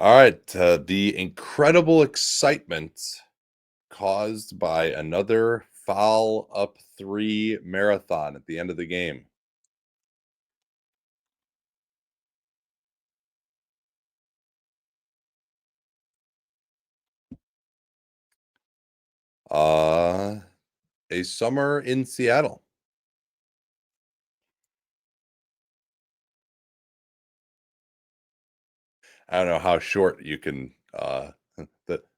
All right. The incredible excitement caused by another foul up three marathon at the end of the game. A summer in Seattle. I don't know how short you can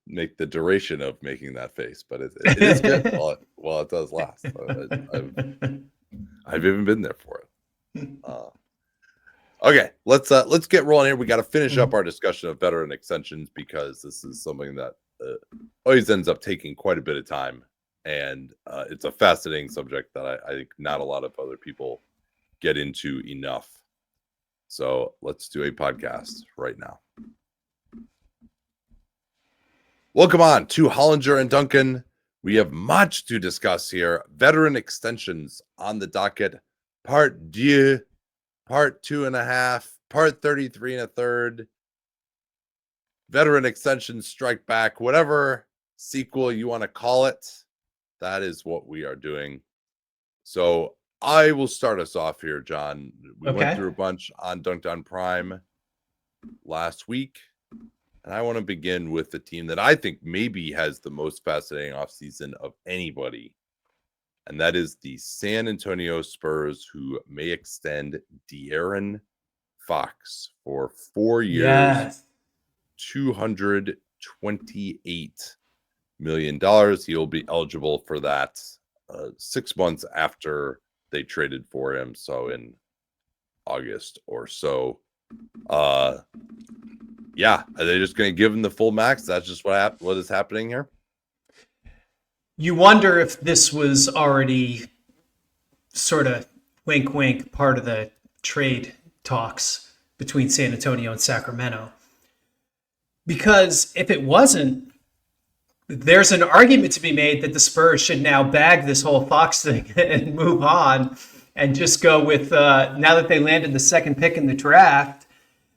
make the duration of making that face, but it is good while it does last. I've even been there for it. Okay, let's get rolling here. We got to finish up our discussion of veteran extensions because this is something that always ends up taking quite a bit of time, and it's a fascinating subject that I think not a lot of other people get into enough. So let's do a podcast right now. Welcome on to Hollinger and Duncan. We have much to discuss here. Veteran extensions on the docket. Part 2, part 2.5, part 33 1/3. Veteran extensions strike back, whatever sequel you want to call it. That is what we are doing. So I will start us off here, John. We went through a bunch on Dunc'd On Prime last week. And I want to begin with the team that I think maybe has the most fascinating offseason of anybody. And that is the San Antonio Spurs, who may extend De'Aaron Fox for 4 years, Yes. $228 million. He'll be eligible for that 6 months after they traded for him. So in August or so. Yeah, are they just going to give him the full max? That's just what is happening here? You wonder if this was already sort of wink, wink, part of the trade talks between San Antonio and Sacramento. Because if it wasn't, there's an argument to be made that the Spurs should now bag this whole Fox thing and move on and just go with, now that they landed the second pick in the draft,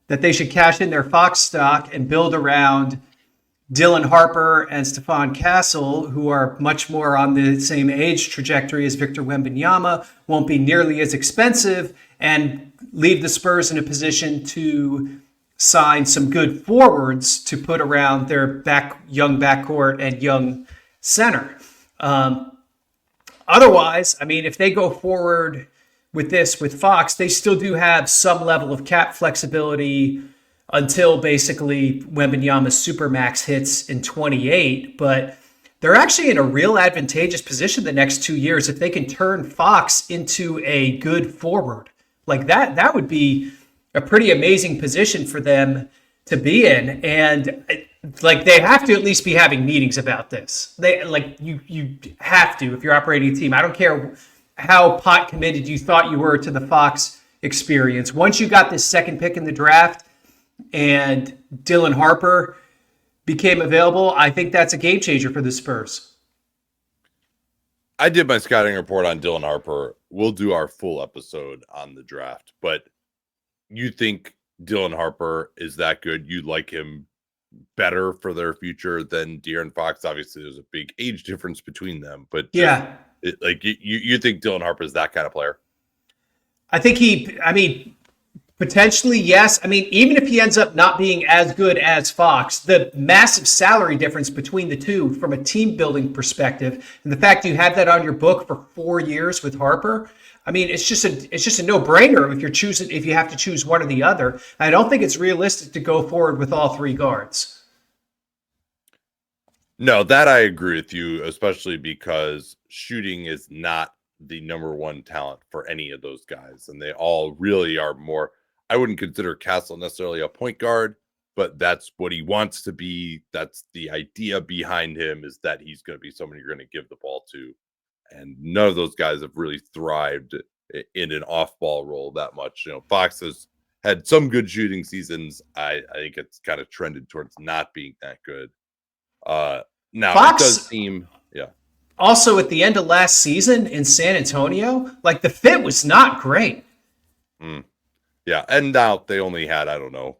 that they should cash in their Fox stock and build around Dylan Harper and Stephon Castle, who are much more on the same age trajectory as Victor Wembanyama, won't be nearly as expensive, and leave the Spurs in a position to sign some good forwards to put around their young backcourt and young center. Otherwise, I mean, if they go forward with Fox, they still do have some level of cap flexibility until basically Wembanyama's supermax hits in 28. But they're actually in a real advantageous position the next 2 years if they can turn Fox into a good forward. Like that would be a pretty amazing position for them to be in. And like they have to at least be having meetings about this. You have to if you're operating a team. I don't care how pot committed you thought you were to the Fox experience. Once you got this second pick in the draft and Dylan Harper became available, I think that's a game changer for the Spurs. I did my scouting report on Dylan Harper. We'll do our full episode on the draft, but you think Dylan Harper is that good? You like him better for their future than De'Aaron Fox? Obviously, there's a big age difference between them, but yeah. You think Dylan Harper is that kind of player? I think potentially, yes. I mean, even if he ends up not being as good as Fox, the massive salary difference between the two from a team building perspective, and the fact you have that on your book for 4 years with Harper, I mean, it's just a no-brainer if you have to choose one or the other. I don't think it's realistic to go forward with all three guards. No, that I agree with you, especially because shooting is not the number one talent for any of those guys. And they all really are more, I wouldn't consider Castle necessarily a point guard, but that's what he wants to be. That's the idea behind him, is that he's going to be someone you're going to give the ball to. And none of those guys have really thrived in an off-ball role that much. You know, Fox has had some good shooting seasons. I think it's kind of trended towards not being that good. Now Fox, it does seem, yeah. Also, at the end of last season in San Antonio, like the fit was not great. Yeah, and now they only had, I don't know,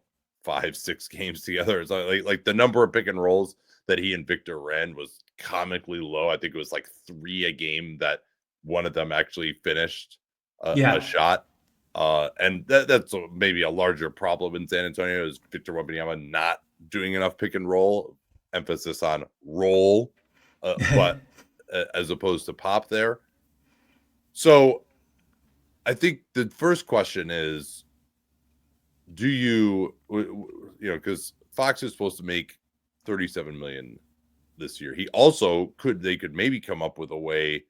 5-6 games together. It's like the number of pick and rolls that he and Victor ran was comically low. I think it was like 3 a game that one of them actually finished a shot. And that's maybe a larger problem in San Antonio is Victor Wembanyama not doing enough pick and roll, emphasis on roll, but as opposed to pop there. So I think the first question is, do you know, because Fox is supposed to make $37 million this year. He also they could maybe come up with a way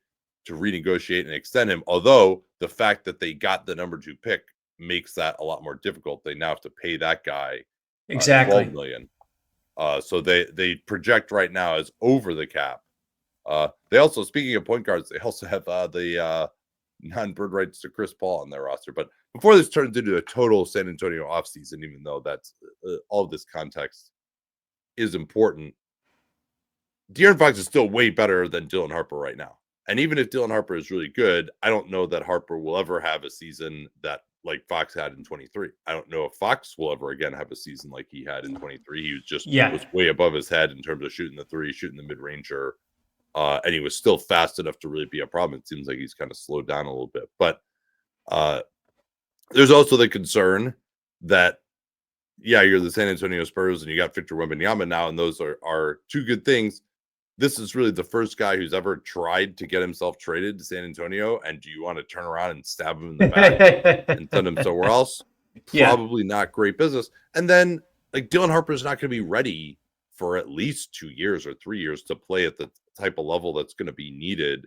to renegotiate and extend him. Although the fact that they got the number 2 pick makes that a lot more difficult. They now have to pay that guy exactly $12 million. So they project right now as over the cap. They also, speaking of point guards, they also have the non-bird rights to Chris Paul on their roster. But before this turns into a total San Antonio offseason, even though that's all of this context is important, De'Aaron Fox is still way better than Dylan Harper right now. And even if Dylan Harper is really good, I don't know that Harper will ever have a season that like Fox had in 23. I don't know if Fox will ever again have a season like he had in 23. He was just was way above his head in terms of shooting the 3, shooting the mid-ranger. And he was still fast enough to really be a problem. It seems like he's kind of slowed down a little bit. But there's also the concern that, you're the San Antonio Spurs and you got Victor Wembanyama now, and those are 2 good things. This is really the first guy who's ever tried to get himself traded to San Antonio. And do you want to turn around and stab him in the back and send him somewhere else? Probably not great business. And then like Dylan Harper's not going to be ready for at least 2 years or 3 years to play at the type of level that's going to be needed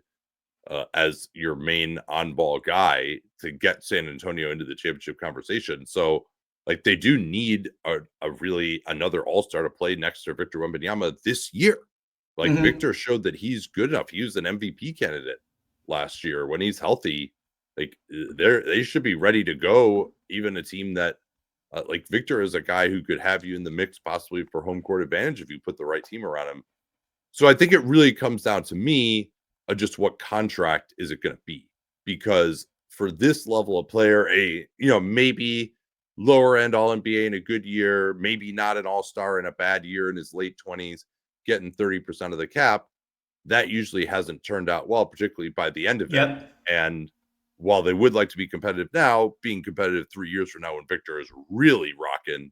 as your main on-ball guy to get San Antonio into the championship conversation. So like they do need another all-star to play next to Victor Wembanyama this year. Like Victor showed that he's good enough. He was an MVP candidate last year. When he's healthy, like they should be ready to go. Even a team that like Victor is a guy who could have you in the mix possibly for home court advantage if you put the right team around him. So I think it really comes down to me just what contract is it going to be? Because for this level of player, maybe lower end all NBA in a good year, maybe not an all-star in a bad year in his late 20s, getting 30% of the cap, that usually hasn't turned out well, particularly by the end of it. And while they would like to be competitive now, being competitive 3 years from now when Victor is really rocking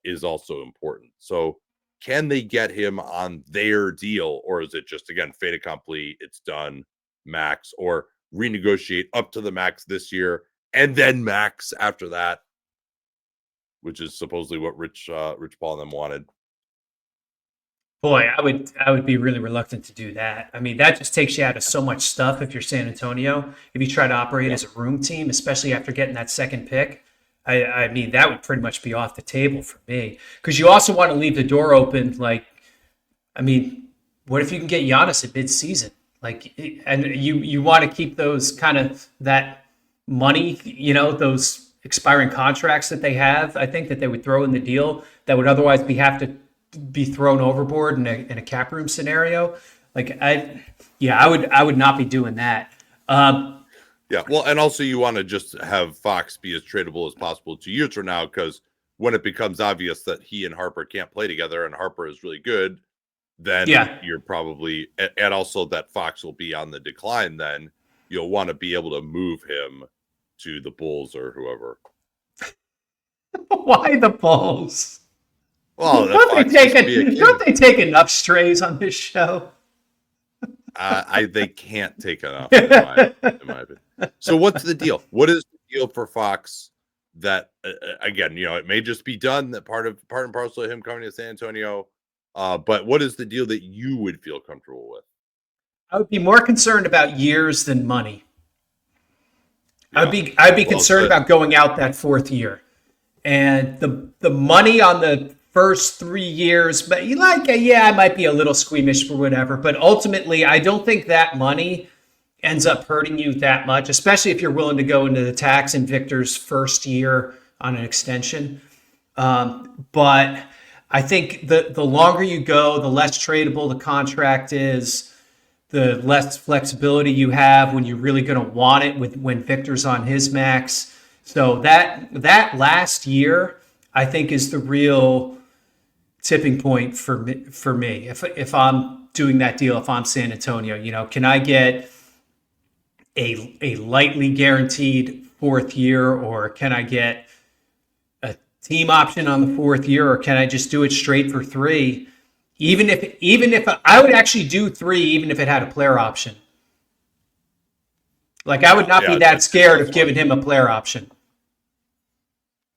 is also important. So can they get him on their deal, or is it just, again, fait accompli, it's done, max, or renegotiate up to the max this year and then max after that, which is supposedly what Rich Paul and them wanted. Boy, I would be really reluctant to do that. I mean, that just takes you out of so much stuff if you're San Antonio. If you try to operate as a room team, especially after getting that second pick, I mean, that would pretty much be off the table for me. Because you also want to leave the door open. Like, I mean, what if you can get Giannis at midseason? Like, and you want to keep those kind of that money, those expiring contracts that they have. I think that they would throw in the deal that would otherwise have to be thrown overboard in a cap room scenario. Like I would not be doing that. Well, and also you want to just have Fox be as tradable as possible 2 years from now, because when it becomes obvious that he and Harper can't play together and Harper is really good, then you're probably, and also that Fox will be on the decline, then you'll want to be able to move him to the Bulls or whoever. Why the Bulls? Well, don't they take enough strays on this show? They can't take enough, in my opinion. So what's the deal? What is the deal for Fox that, again, it may just be done, that part and parcel of him coming to San Antonio, but what is the deal that you would feel comfortable with? I would be more concerned about years than money. I'd be concerned about going out that 4th year. And the money on the first 3 years, but I might be a little squeamish for whatever. But ultimately, I don't think that money ends up hurting you that much, especially if you're willing to go into the tax in Victor's first year on an extension. But I think the longer you go, the less tradable the contract is, the less flexibility you have when you're really going to want it when Victor's on his max. So that last year, I think is the real tipping point for me. If I'm doing that deal, if I'm San Antonio, can I get a lightly guaranteed 4th year, or can I get a team option on the 4th year, or can I just do it straight for 3? Even if I would actually do 3, even if it had a player option. Like, I would not be that scared of giving him a player option.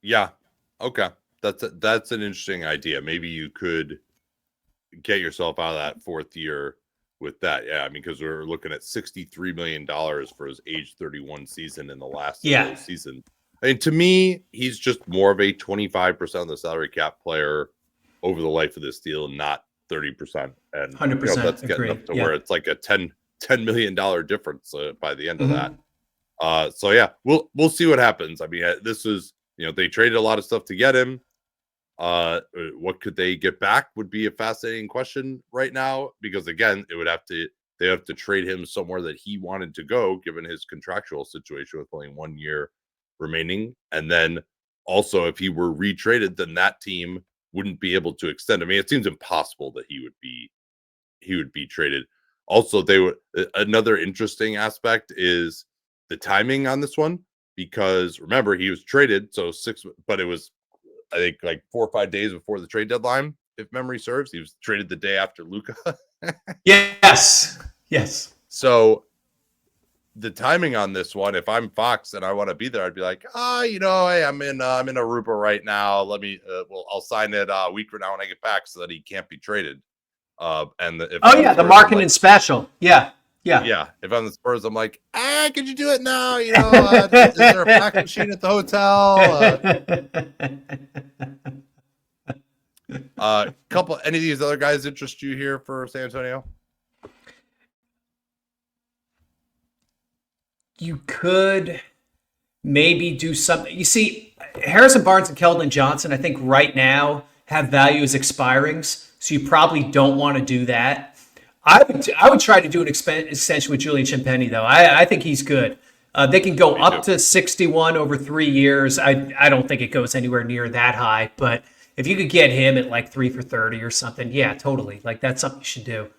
Yeah. Okay. That's an interesting idea. Maybe you could get yourself out of that 4th year with that. Yeah. I mean, because we're looking at $63 million for his age 31 season in the last season. I mean, to me, he's just more of a 25% of the salary cap player over the life of this deal, not 30%. And 100%. That's getting up to where it's like a $10 million difference by the end of that. So yeah, we'll see what happens. I mean, this is, they traded a lot of stuff to get him. What could they get back would be a fascinating question right now, because again, they have to trade him somewhere that he wanted to go, given his contractual situation with only 1 year remaining. And then also, if he were retraded, then that team wouldn't be able to extend. I mean, it seems impossible that he would be traded. Also, another interesting aspect is the timing on this one, because remember, he was traded but it was, I think, like 4 or 5 days before the trade deadline, if memory serves. He was traded the day after Luka. Yes. So the timing on this one, if I'm Fox and I want to be there, I'd be like, hey, I'm in Aruba right now. Let me, I'll sign it a week from now when I get back, so that he can't be traded. The marketing special. Yeah. If I'm the Spurs, I'm like, could you do it now? Is there a fax machine at the hotel? Any of these other guys interest you here for San Antonio? You could maybe do something. You see, Harrison Barnes and Keldon Johnson, I think right now have value as expirings, so you probably don't want to do that. I would try to do an extension with Julian Champagnie, though. I think he's good. They can go up to 61 over 3 years. I don't think it goes anywhere near that high, but if you could get him at like 3 for 30 or something, yeah, totally. Like, that's something you should do.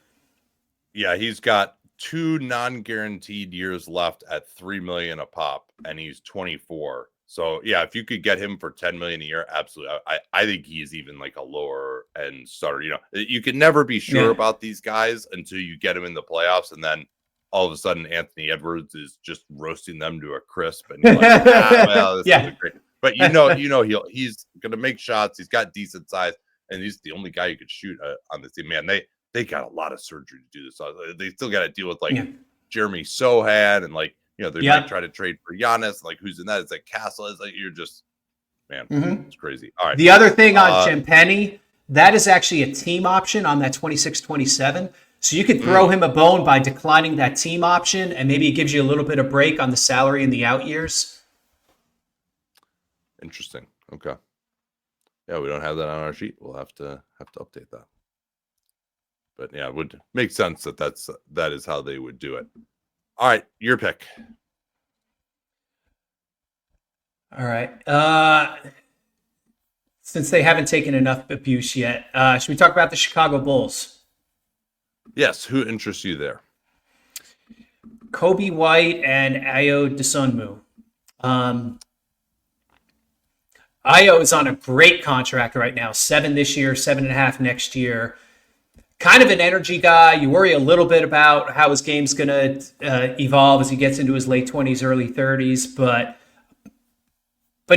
Yeah, he's got 2 non-guaranteed years left at $3 million a pop, and he's 24. So yeah, if you could get him for $10 million a year, absolutely. I think he's even like a lower end starter. You can never be sure about these guys until you get him in the playoffs, and then all of a sudden Anthony Edwards is just roasting them to a crisp, and you're like, this is great. But he's gonna make shots. He's got decent size, and he's the only guy you could shoot on this team. Man, they got a lot of surgery to do this. So they still got to deal with Jeremy Sohan, and they might try to trade for Giannis. Like, who's in that? It's like Castle. It's like, you're just, man, it's crazy. All right. The other thing on Champagnie, that is actually a team option on that 26-27. So you could throw him a bone by declining that team option, and maybe it gives you a little bit of break on the salary in the out years. Interesting. Okay. Yeah, we don't have that on our sheet. We'll have to update that. But yeah, it would make sense that is how they would do it. All right, your pick. All right. Since they haven't taken enough abuse yet, should we talk about the Chicago Bulls? Yes. Who interests you there? Coby White and Ayo Dosunmu. Ayo is on a great contract right now. 7 this year, 7.5 next year. Kind of an energy guy. You worry a little bit about how his game's going to evolve as he gets into his late 20s, early 30s, but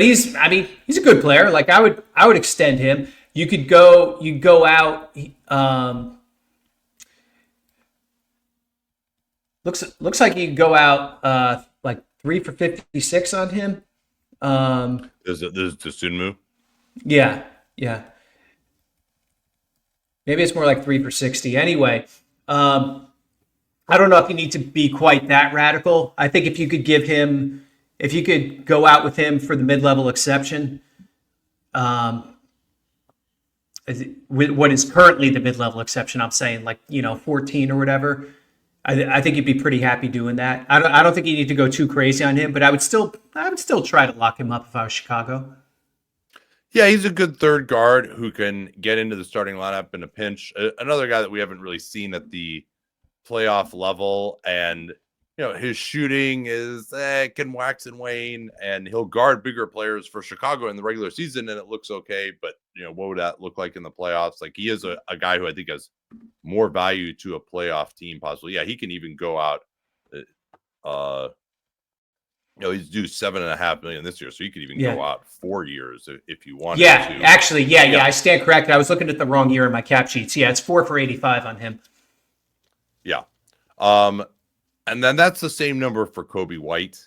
he's a good player. Like, I would extend him. You go out. Looks like you could go out like 3 for 56 on him. There's Dosunmu. Yeah. Maybe it's more like 3 for 60. Anyway, I don't know if you need to be quite that radical. I think if you could go out with him for the mid-level exception, with what is currently the mid-level exception, I'm saying 14 or whatever. I think you'd be pretty happy doing that. I don't think you need to go too crazy on him, but I would still try to lock him up if I was Chicago. Yeah, he's a good third guard who can get into the starting lineup in a pinch. Another guy that we haven't really seen at the playoff level, and his shooting is can wax and wane, and he'll guard bigger players for Chicago in the regular season, and it looks okay. But what would that look like in the playoffs? Like, he is a guy who I think has more value to a playoff team possibly. Yeah, he can even go out. He's due $7.5 million this year, so he could even go out 4 years if you wanted to. Actually, I stand corrected. I was looking at the wrong year in my cap sheets. Yeah, it's 4 for 85 on him. Yeah. And then that's the same number for Coby White.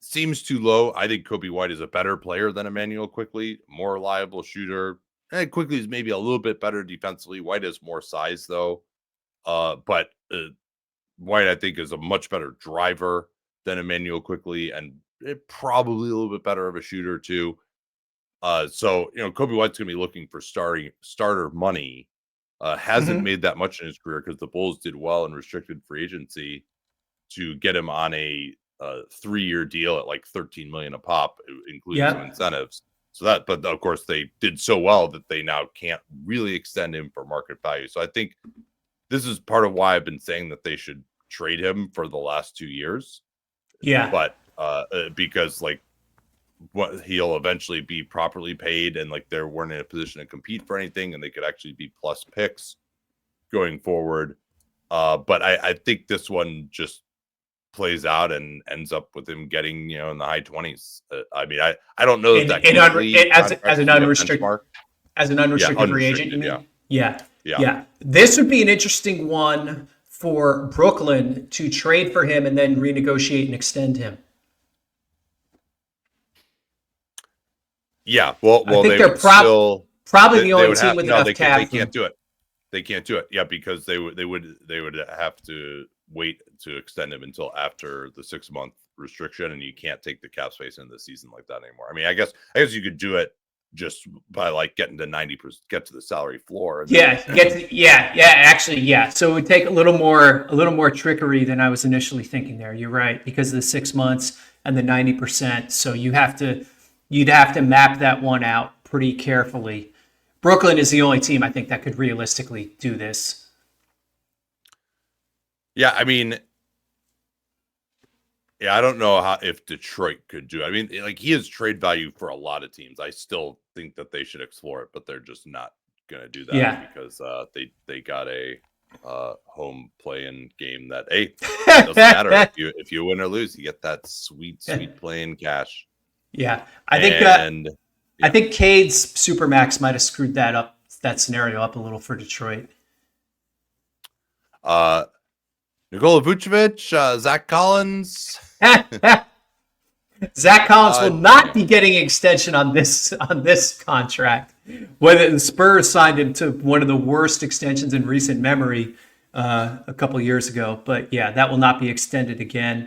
Seems too low. I think Coby White is a better player than Emmanuel Quickley, more reliable shooter. And Quickley is maybe a little bit better defensively. White has more size, though. But White, I think, is a much better driver than Emmanuel Quickley, and probably a little bit better of a shooter, too. So, Coby White's going to be looking for starter money. Hasn't made that much in his career because the Bulls did well in restricted free agency to get him on a 3-year deal at like $13 million a pop, including some incentives. But of course they did so well that they now can't really extend him for market value. So I think this is part of why I've been saying that they should trade him for the last 2 years. Yeah. But because what he'll eventually be properly paid, and they weren't in a position to compete for anything, and they could actually be plus picks going forward. But I think this one just plays out and ends up with him getting in the high 20s. I mean, I don't know that as an unrestricted free agent. You mean? Yeah. This would be an interesting one for Brooklyn to trade for him and then renegotiate and extend him. Yeah, well, I think they're probably the only team with enough cap. They can't do it. They can't do it. Yeah, because they would have to wait to extend him until after the 6-month restriction, and you can't take the cap space into the season like that anymore. I mean, I guess you could do it just by getting to 90%, get to the salary floor. Actually. So it would take a little more trickery than I was initially thinking there. You're right, because of the 6 months and the 90%. So you'd have to map that one out pretty carefully. Brooklyn is the only team I think that could realistically do this. Yeah, I mean, I don't know if Detroit could do it. I mean, he has trade value for a lot of teams. I still think that they should explore it, but they're just not going to do that because they got a home play-in game that it doesn't matter if you win or lose, you get that sweet play-in cash. Yeah, I think Cade's Supermax might have screwed that scenario up a little for Detroit. Nikola Vucevic, Zach Collins. Zach Collins will not be getting an extension on this contract. Whether the Spurs signed him to one of the worst extensions in recent memory a couple years ago, but yeah, that will not be extended again.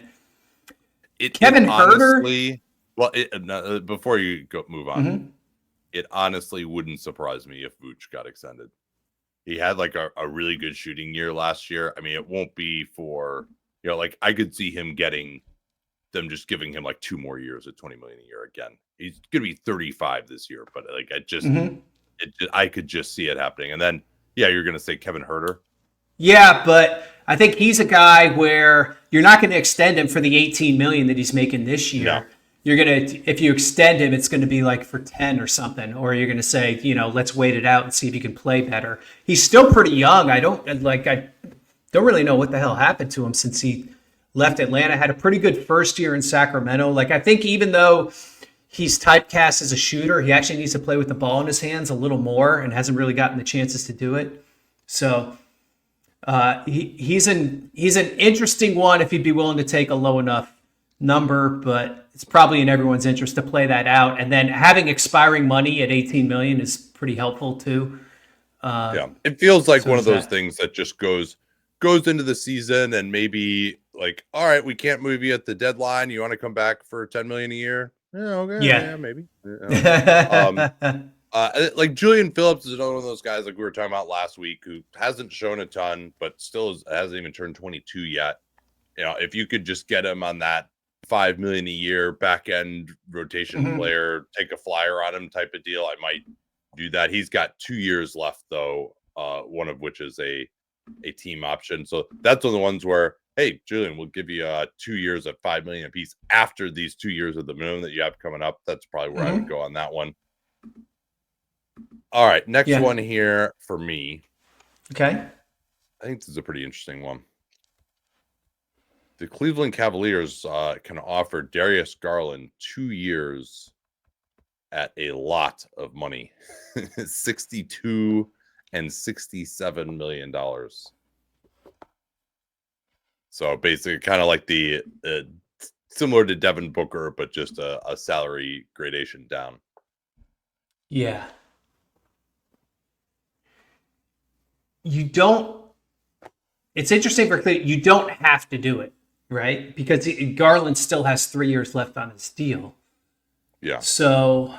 Kevin Huerter. Well, before you move on, it honestly wouldn't surprise me if Vooch got extended. He had a really good shooting year last year. I mean, it won't be for I could see him just giving him 2 more years at $20 million a year again. He's gonna be 35 this year, but I could just see it happening. And then you're gonna say Kevin Huerter. Yeah, but I think he's a guy where you're not going to extend him for the $18 million that he's making this year. No. You're going to, if you extend him, it's going to be for 10 or something, or you're going to say, let's wait it out and see if he can play better. He's still pretty young. I don't really know what the hell happened to him since he left Atlanta. Had a pretty good first year in Sacramento. I think even though he's typecast as a shooter, he actually needs to play with the ball in his hands a little more and hasn't really gotten the chances to do it. So he's an interesting one if he'd be willing to take a low enough number, but it's probably in everyone's interest to play that out. And then having expiring money at $18 million is pretty helpful too. It feels like one of those things that just goes into the season, and maybe all right, we can't move you at the deadline. You want to come back for $10 million a year? Yeah, okay. Yeah, maybe. Julian Phillips is another one of those guys we were talking about last week who hasn't shown a ton, but still hasn't even turned 22 yet. If you could just get him on that $5 million a year back end rotation player, take a flyer on him type of deal, I might do that. He's got 2 years left though, one of which is a team option. So that's one of the ones where, hey, Julian, we'll give you 2 years at $5 million a piece after these 2 years of the minimum that you have coming up. That's probably where I would go on that one. All right, next one here for me. Okay. I think this is a pretty interesting one. The Cleveland Cavaliers can offer Darius Garland 2 years at a lot of money, $62 and $67 million. So basically, kind of like the similar to Devin Booker, but just a salary gradation down. Yeah. You don't. It's interesting for Cleveland. You don't have to do it, right? Because Garland still has 3 years left on his deal. Yeah. So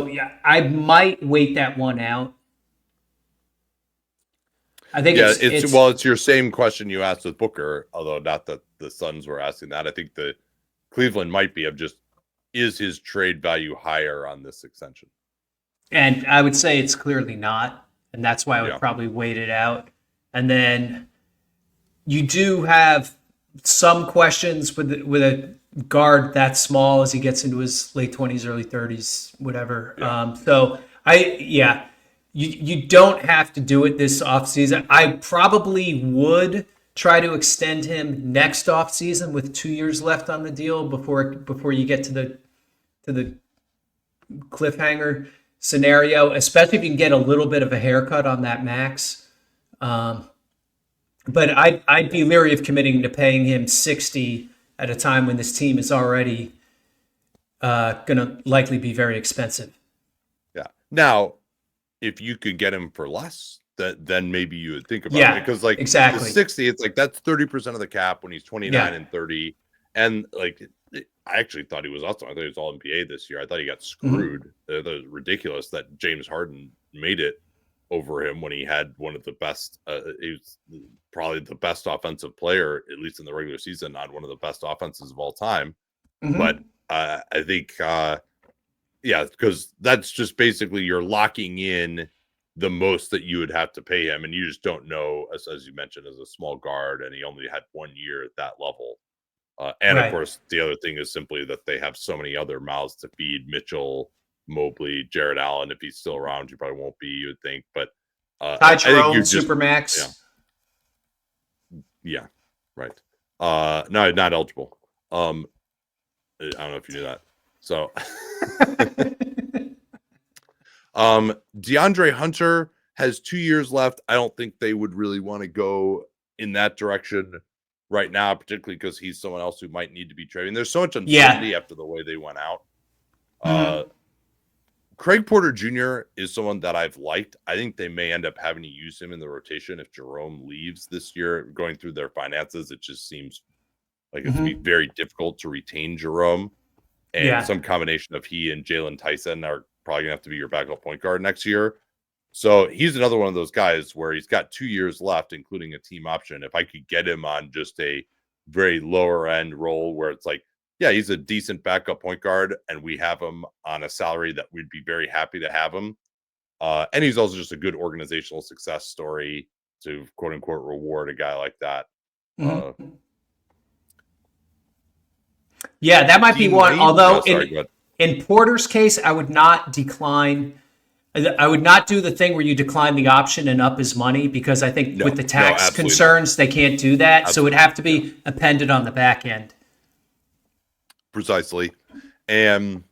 yeah, I might wait that one out. I think it's your same question you asked with Booker, although not that the Suns were asking that. I think the Cleveland might be of just, is his trade value higher on this extension? And I would say it's clearly not, and that's why I would probably wait it out. And then you do have some questions with a guard that small as he gets into his late 20s, early 30s, whatever. Yeah. You don't have to do it this offseason. I probably would try to extend him next offseason with 2 years left on the deal before you get to the cliffhanger scenario, especially if you can get a little bit of a haircut on that max. But I'd be leery of committing to paying him 60 at a time when this team is already going to likely be very expensive. Yeah. Now, if you could get him for less, then maybe you would think about it. Because exactly. the 60, it's like that's 30% of the cap when he's 29 and 30. And I actually thought he was awesome. I thought he was all NBA this year. I thought he got screwed. It was ridiculous that James Harden made it over him when he had one of the best. He was probably the best offensive player, at least in the regular season, on one of the best offenses of all time. But I think, because that's just basically you're locking in the most that you would have to pay him, and you just don't know, as you mentioned, as a small guard, and he only had 1 year at that level. Of course, the other thing is simply that they have so many other mouths to feed. Mitchell, Mobley, Jared Allen, if he's still around, you probably won't be, you would think. But Ty Jerome, Supermax. Yeah, right. No, not eligible. I don't know if you knew that. So, DeAndre Hunter has 2 years left. I don't think they would really want to go in that direction right now, particularly because he's someone else who might need to be trading. There's so much uncertainty after the way they went out. Craig Porter Jr. is someone that I've liked. I think they may end up having to use him in the rotation if Jerome leaves this year. Going through their finances, it just seems like it's going to be very difficult to retain Jerome. And some combination of he and Jalen Tyson are probably going to have to be your backup point guard next year. So he's another one of those guys where he's got 2 years left, including a team option. If I could get him on just a very lower end role where it's like, yeah, he's a decent backup point guard, and we have him on a salary that we'd be very happy to have him. And he's also just a good organizational success story to quote unquote reward a guy like that. That might be one. Although in Porter's case, I would not decline. I would not do the thing where you decline the option and up his money, because I think with the tax concerns, they can't do that. So it would have to be appended on the back end. Precisely. And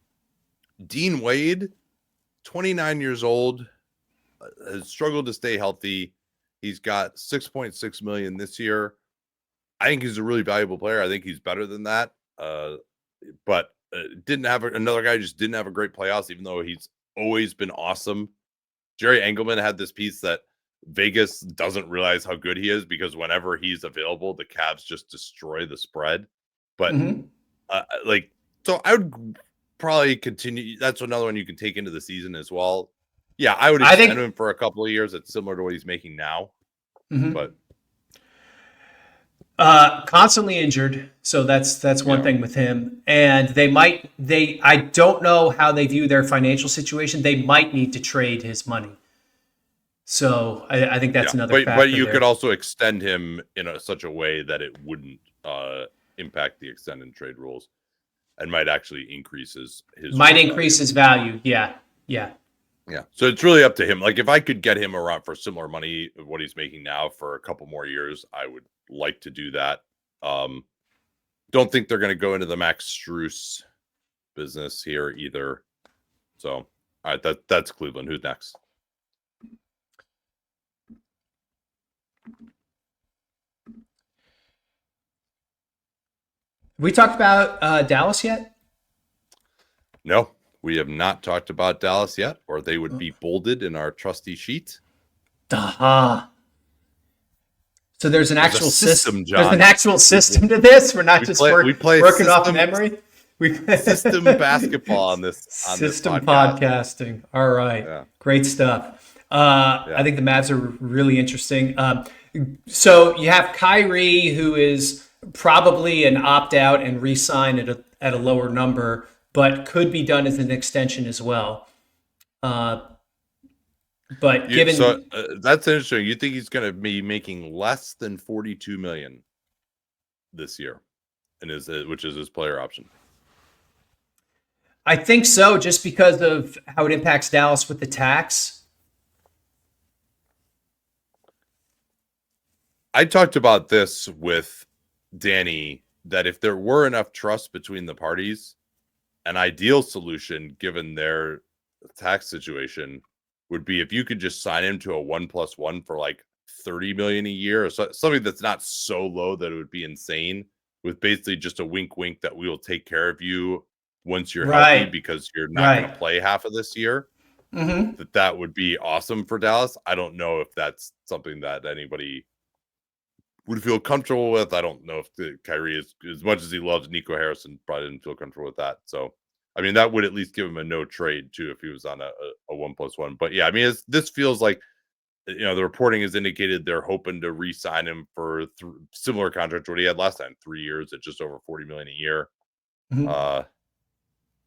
Dean Wade, 29 years old, has struggled to stay healthy. He's got $6.6 million this year. I think he's a really valuable player. I think he's better than that. But didn't have another guy just didn't have a great playoffs, even though he's always been awesome. Jerry Engelman had this piece that Vegas doesn't realize how good he is because whenever he's available, the Cavs just destroy the spread. But so I would probably continue. That's another one you can take into the season as well. Yeah, I would extend him for a couple of years. It's similar to what he's making now. But Constantly injured, so that's one thing with him. And I don't know how they view their financial situation. They might need to trade his money. So I think that's another factor. But you there. could also extend him in such a way that it wouldn't impact the extend and trade rules, and might actually increase his value. Yeah. So it's really up to him. Like if I could get him around for similar money of what he's making now for a couple more years, I would like to do that. Don't think they're going to go into the Max Strus business here either. So, all right, that's Cleveland. Who's next? We talked about Dallas yet? No, we have not talked about Dallas yet, or they would be bolded in our trusty sheet. So there's an actual system. John. There's an actual system to this. We're not working off memory. We system basketball on this. System podcasting. All right, great stuff. I think the Mavs are really interesting. So you have Kyrie, who is probably an opt-out and re-sign at a lower number, but could be done as an extension as well. But that's interesting. You think he's going to be making less than $42 million this year, which is his player option? I think so, just because of how it impacts Dallas with the tax. I talked about this with Danny, that if there were enough trust between the parties, an ideal solution given their tax situation would be if you could just sign him to a 1+1 for like $30 million a year, or something that's not so low that it would be insane, with basically just a wink that we will take care of you once you're healthy because you're not going to play half of this year. That would be awesome for Dallas. I don't know if that's something that anybody would feel comfortable with. I don't know if Kyrie is, as much as he loves Nico Harrison, probably didn't feel comfortable with that. So, I mean, that would at least give him a no trade too if he was on a 1+1. But yeah, I mean, this feels like, the reporting has indicated they're hoping to re-sign him for similar contract to what he had last time, 3 years at just over $40 million a year.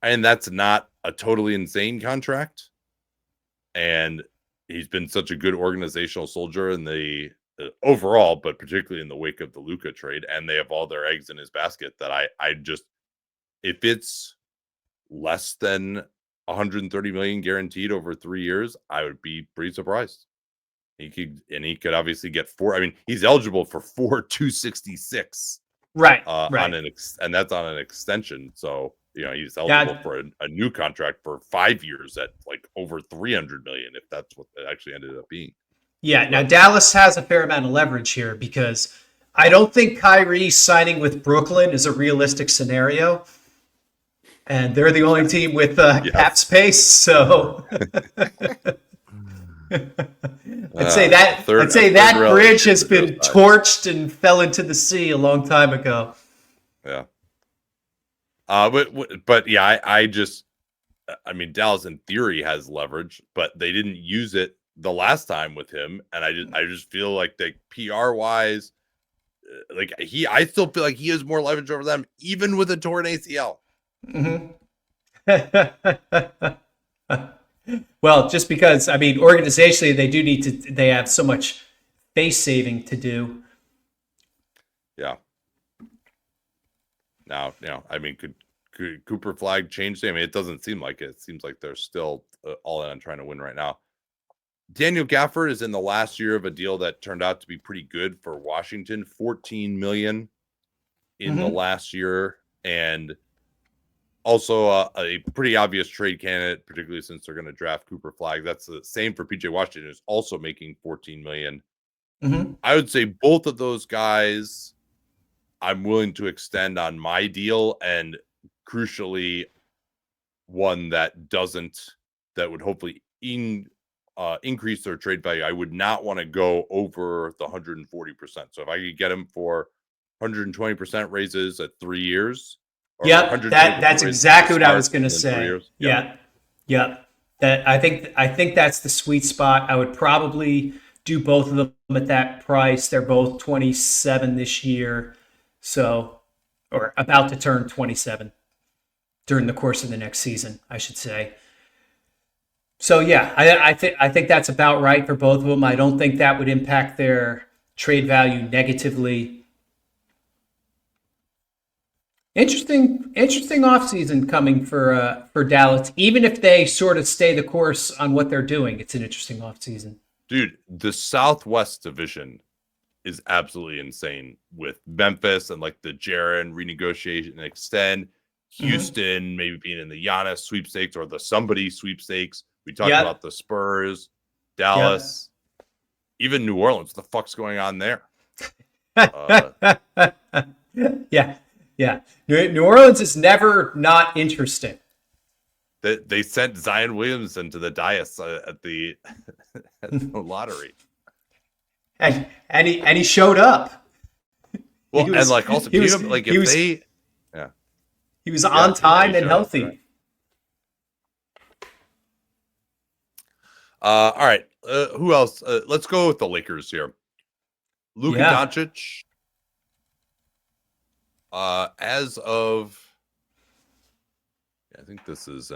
And that's not a totally insane contract. And he's been such a good organizational soldier in the overall, but particularly in the wake of the Luka trade, and they have all their eggs in his basket, that I just, if it's less than 130 million guaranteed over 3 years, I would be pretty surprised. He could obviously get four. I mean, he's eligible for 4,266. Right. And that's on an extension. So, he's eligible for a new contract for 5 years at like over 300 million, if that's what it actually ended up being. Yeah. Now Dallas has a fair amount of leverage here, because I don't think Kyrie signing with Brooklyn is a realistic scenario. And they're the only team with cap space. So I'd say that bridge has been torched and fell into the sea a long time ago. Yeah. But yeah, I mean, Dallas in theory has leverage, but they didn't use it the last time with him. And I just feel like the PR wise, I still feel like he has more leverage over them, even with a torn ACL. Well, just because, I mean, organizationally, they have so much face saving to do. Yeah. Now, I mean, could Cooper Flag change? I mean, it doesn't seem like it. It seems like they're still all in on trying to win right now. Daniel Gafford is in the last year of a deal that turned out to be pretty good for Washington, $14 million in the last year, and also a pretty obvious trade candidate, particularly since they're going to draft Cooper Flag. That's the same for PJ Washington, who's also making $14 million. I would say both of those guys I'm willing to extend on my deal, and crucially, one that would hopefully increase their trade value. I would not want to go over the 140%. So if I could get him for 120% raises at 3 years. Yeah, that's exactly what I was going to say. Yeah. That I think that's the sweet spot. I would probably do both of them at that price. They're both 27 this year, so or about to turn 27 during the course of the next season, I should say. So yeah, I think that's about right for both of them. I don't think that would impact their trade value negatively. Interesting offseason coming for Dallas. Even if they sort of stay the course on what they're doing, it's an interesting offseason. Dude, the Southwest Division is absolutely insane with Memphis and like the Jaren renegotiation and extend. Houston maybe being in the Giannis sweepstakes or the somebody sweepstakes. We talked about the Spurs, Dallas, even New Orleans. What the fuck's going on there? Yeah. New Orleans is never not interesting. They sent Zion Williams into the dais at the lottery, and he showed up. Well, and like also he was on time and healthy. Right. All right, who else? Let's go with the Lakers here. Luka Doncic. As of, I think this is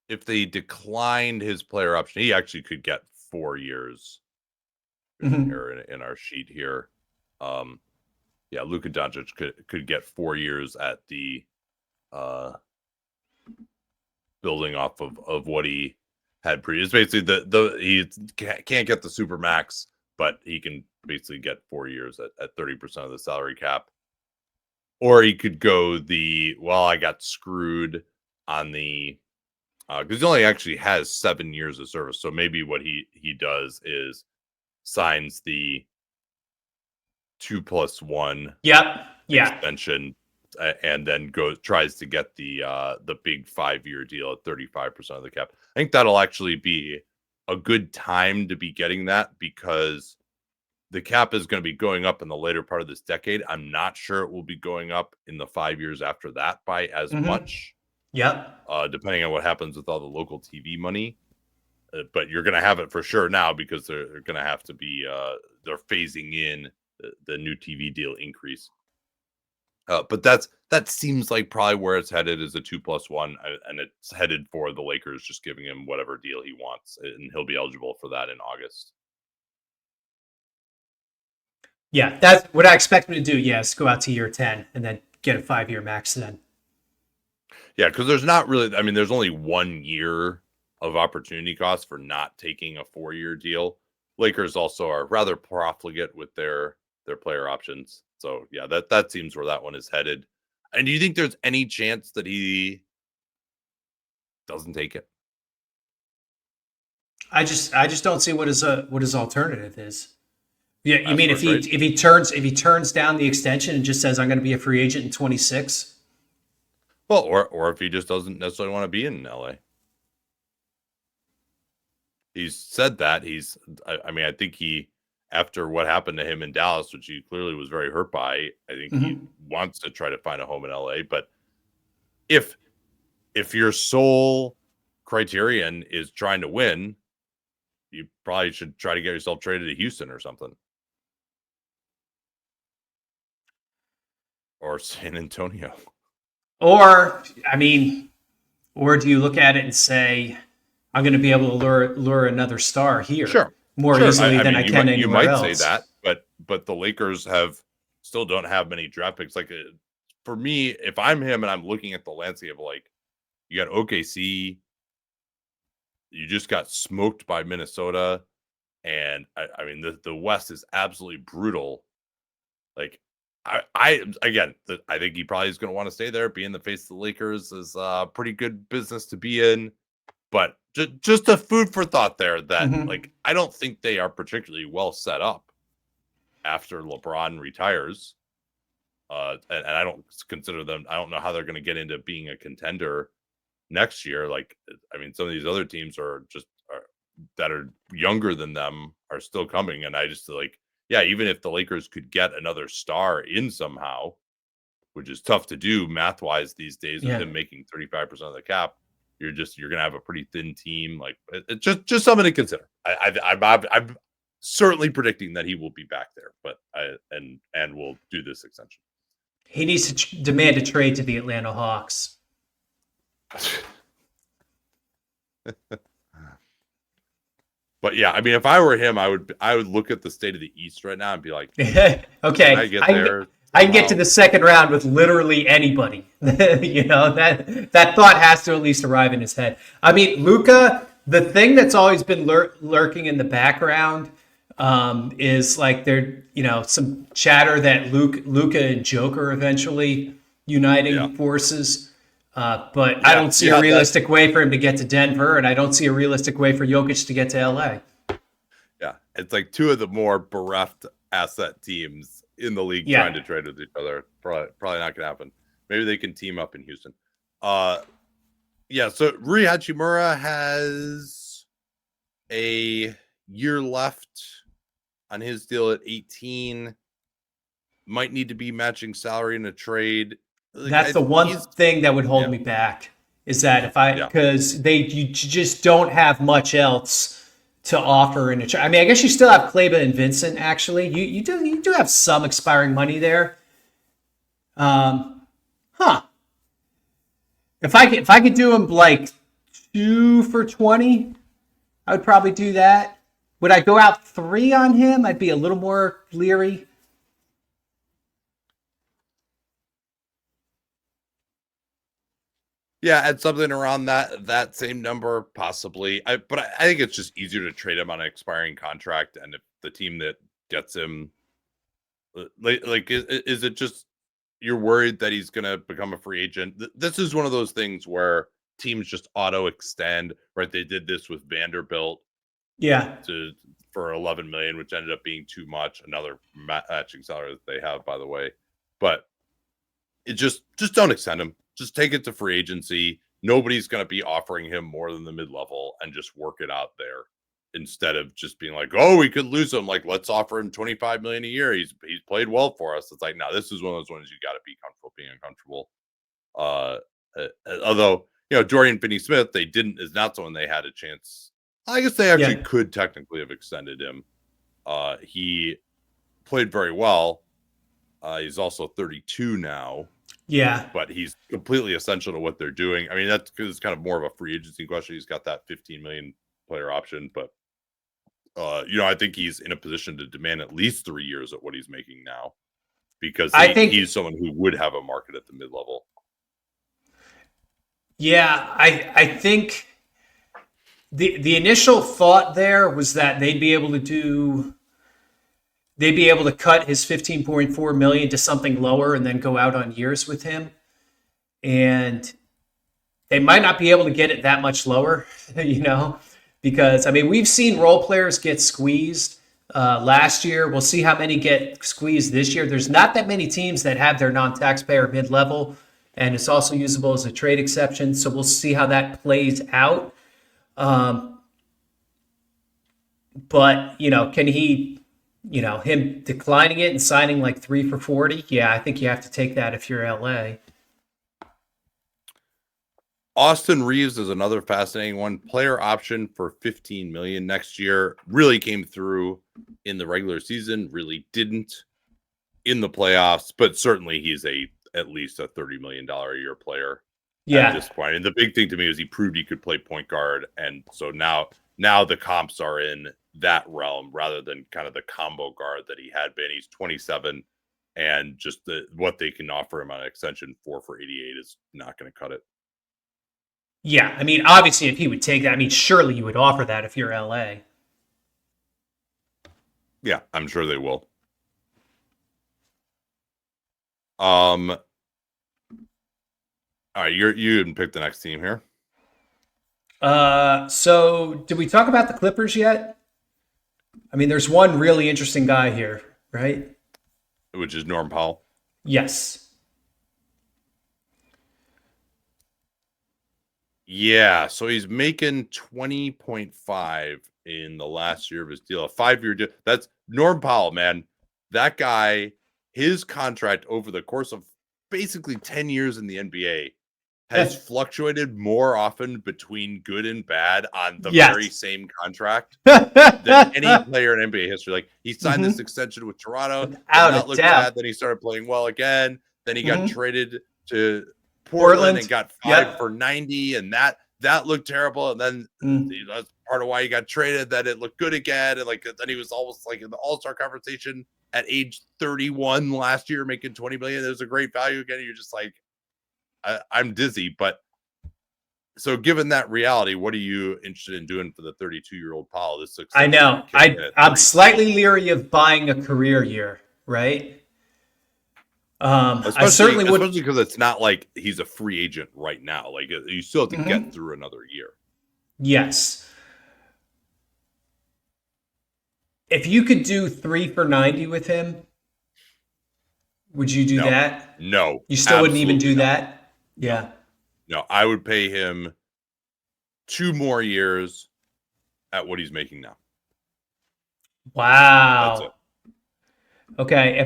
if they declined his player option, he actually could get 4 years here in our sheet here. Luka Doncic could get 4 years at the building off of what he had previous. Basically, he can't get the super max, but he can basically get 4 years at 30% of the salary cap. Or he could go I got screwed on the because he only actually has 7 years of service. So maybe what he does is signs the 2+1 extension and then tries to get the big 5-year deal at 35% of the cap. I think that'll actually be a good time to be getting that because the cap is going to be going up in the later part of this decade. I'm not sure it will be going up in the 5 years after that by as much. Depending on what happens with all the local TV money. But you're going to have it for sure now because they're going to have to be, they're phasing in the new TV deal increase. But that seems like probably where it's headed is a 2+1, and it's headed for the Lakers just giving him whatever deal he wants, and he'll be eligible for that in August. Yeah, that's what I expect him to do. Yes, go out to year 10 and then get a 5-year max then. Yeah, because there's not really, there's only 1 year of opportunity cost for not taking a 4-year deal. Lakers also are rather profligate with their player options. So yeah, that seems where that one is headed. And do you think there's any chance that he doesn't take it? I just don't see what his alternative is. Yeah, you mean if he turns down the extension and just says I'm going to be a free agent in 26? Well, or if he just doesn't necessarily want to be in LA. He's said that I think he, after what happened to him in Dallas, which he clearly was very hurt by, I think he wants to try to find a home in LA. But if your sole criterion is trying to win, you probably should try to get yourself traded to Houston or something. Or San Antonio. Or do you look at it and say, I'm going to be able to lure another star here more easily than I can anywhere else? You might say that, but the Lakers still don't have many draft picks. Like for me, if I'm him and I'm looking at the landscape, like you got OKC, you just got smoked by Minnesota, and the West is absolutely brutal. Like I think he probably is going to want to stay there. Being the face of the Lakers is a pretty good business to be in. But just a food for thought there that I don't think they are particularly well set up after LeBron retires. And I don't consider them, I don't know how they're going to get into being a contender next year. Some of these other teams that are younger than them are still coming. And I just even if the Lakers could get another star in somehow, which is tough to do math wise these days with him making 35% of the cap, you're gonna have a pretty thin team. Like it's just something to consider. I'm certainly predicting that he will be back there, but and we'll do this extension. He needs to demand a trade to the Atlanta Hawks. But yeah, I mean, if I were him, I would look at the state of the East right now and be like, okay, I can get to the second round with literally anybody. That thought has to at least arrive in his head. I mean, Luka, the thing that's always been lurking in the background is like there, some chatter that Luka and Joker eventually uniting forces. But I don't see a realistic way for him to get to Denver, and I don't see a realistic way for Jokic to get to LA. Yeah, it's like two of the more bereft asset teams in the league trying to trade with each other. Probably not going to happen. Maybe they can team up in Houston. So Rui Hachimura has a year left on his deal at 18. Might need to be matching salary in a trade. That's the one thing that would hold me back is that because you just don't have much else to offer in a trade. I mean, I guess you still have Kleber and Vincent. Actually, you do have some expiring money there. If I could do him like 2 for $20, I would probably do that. Would I go out 3 on him? I'd be a little more leery. Yeah, at something around that same number, possibly. But I think it's just easier to trade him on an expiring contract, and if the team that gets him, like, is it just you're worried that he's going to become a free agent? This is one of those things where teams just auto extend, right? They did this with Vanderbilt, for $11 million, which ended up being too much. Another matching salary that they have, by the way, but it just don't extend him. Just take it to free agency. Nobody's going to be offering him more than the mid-level, and just work it out there instead of just being like, oh, we could lose him. Like, let's offer him $25 million a year. He's played well for us. It's like, no, this is one of those ones you got to be comfortable being uncomfortable. Although, Dorian Finney-Smith, is not someone they had a chance. I guess they actually could technically have extended him. He played very well. He's also 32 now. Yeah. But he's completely essential to what they're doing. I mean, that's because it's kind of more of a free agency question. He's got that 15 million player option, but I think he's in a position to demand at least 3 years at what he's making now, because I think he's someone who would have a market at the mid-level. Yeah, I think the initial thought there was that they'd be able to cut his $15.4 million to something lower and then go out on years with him. And they might not be able to get it that much lower, because, I mean, we've seen role players get squeezed last year. We'll see how many get squeezed this year. There's not that many teams that have their non-taxpayer mid-level, and it's also usable as a trade exception. So we'll see how that plays out. But, can he... him declining it and signing like 3 for $40. Yeah, I think you have to take that if you're LA. Austin Reaves is another fascinating one. Player option for $15 million next year. Really came through in the regular season. Really didn't in the playoffs, but certainly he's at least a $30 million a year player at this point. And the big thing to me is he proved he could play point guard, and so now the comps are in that realm rather than kind of the combo guard that he had been. He's 27, and just what they can offer him on an extension 4 for 88 is not going to cut it. Yeah, I mean, obviously, if he would take that, I mean, surely you would offer that if you're LA. Yeah, I'm sure they will. All right, you can pick the next team here. So did we talk about the Clippers yet? I mean, there's one really interesting guy here, right? Which is Norm Powell. Yes. Yeah, so he's making 20.5 in the last year of his deal, a 5-year deal. That's Norm Powell, man. That guy, his contract over the course of basically 10 years in the NBA has fluctuated more often between good and bad on the Yes. very same contract than any player in NBA history. Like, he signed this extension with Toronto, did not look bad. Then he started playing well again. Then he got traded to Portland and got 5 for 90, and that looked terrible. And then that's part of why he got traded. That it looked good again, and like then he was almost like in the All-Star conversation at age 31 last year, making $20 million. It was a great value again. You're just like, I'm dizzy. But so given that reality, what are you interested in doing for the 32-year-old Powell? This looks I know. I'm slightly leery of buying a career year, right? I certainly would, especially because it's not like he's a free agent right now. Like, you still have to get through another year. Yes. If you could do 3 for 90 with him, would you do that? No. You still wouldn't even do that? Yeah. No, I would pay him 2 more years at what he's making now. Wow. That's it. Okay.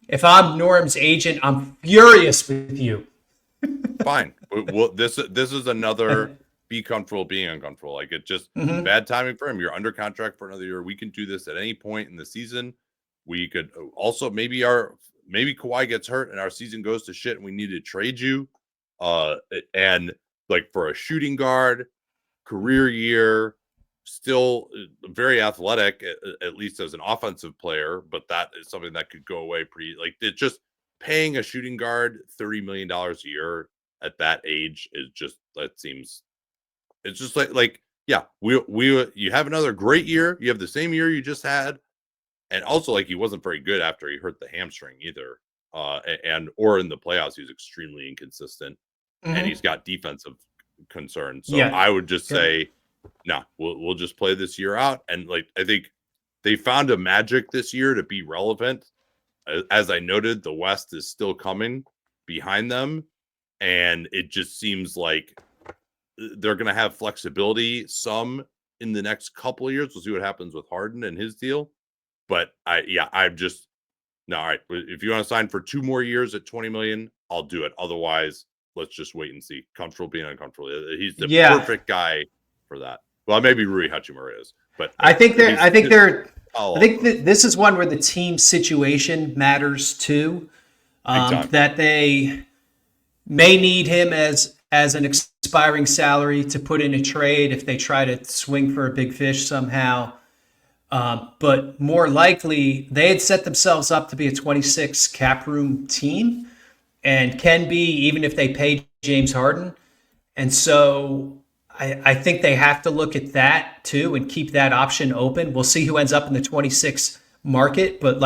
If I'm Norm's agent, I'm furious with you. Fine. Well, this is another be comfortable being uncomfortable. Like, it just bad timing for him. You're under contract for another year. We can do this at any point in the season. We could also maybe Kawhi gets hurt and our season goes to shit and we need to trade you. And like for a shooting guard, career year, still very athletic, at least as an offensive player, but that is something that could go away pretty. Like, it's just paying a shooting guard $30 million a year at that age is just, that seems, it's just like yeah, you have another great year. You have the same year you just had. And also, like, he wasn't very good after he hurt the hamstring either. Or in the playoffs, he was extremely inconsistent, and he's got defensive concerns. So I would just say, no, we'll just play this year out. And like, I think they found a magic this year to be relevant. As I noted, the West is still coming behind them, and it just seems like they're going to have flexibility some in the next couple of years. We'll see what happens with Harden and his deal. But I'm just, no, all right. If you want to sign for 2 more years at $20 million, I'll do it. Otherwise, let's just wait and see. Comfortable being uncomfortable. He's the perfect guy for that. Well, maybe Rui Hachimura is, but I think this is one where the team situation matters too. That they may need him as an expiring salary to put in a trade if they try to swing for a big fish somehow. But more likely, they had set themselves up to be a 26 cap room team and can be even if they pay James Harden. And so I think they have to look at that too and keep that option open. We'll see who ends up in the 26 market. But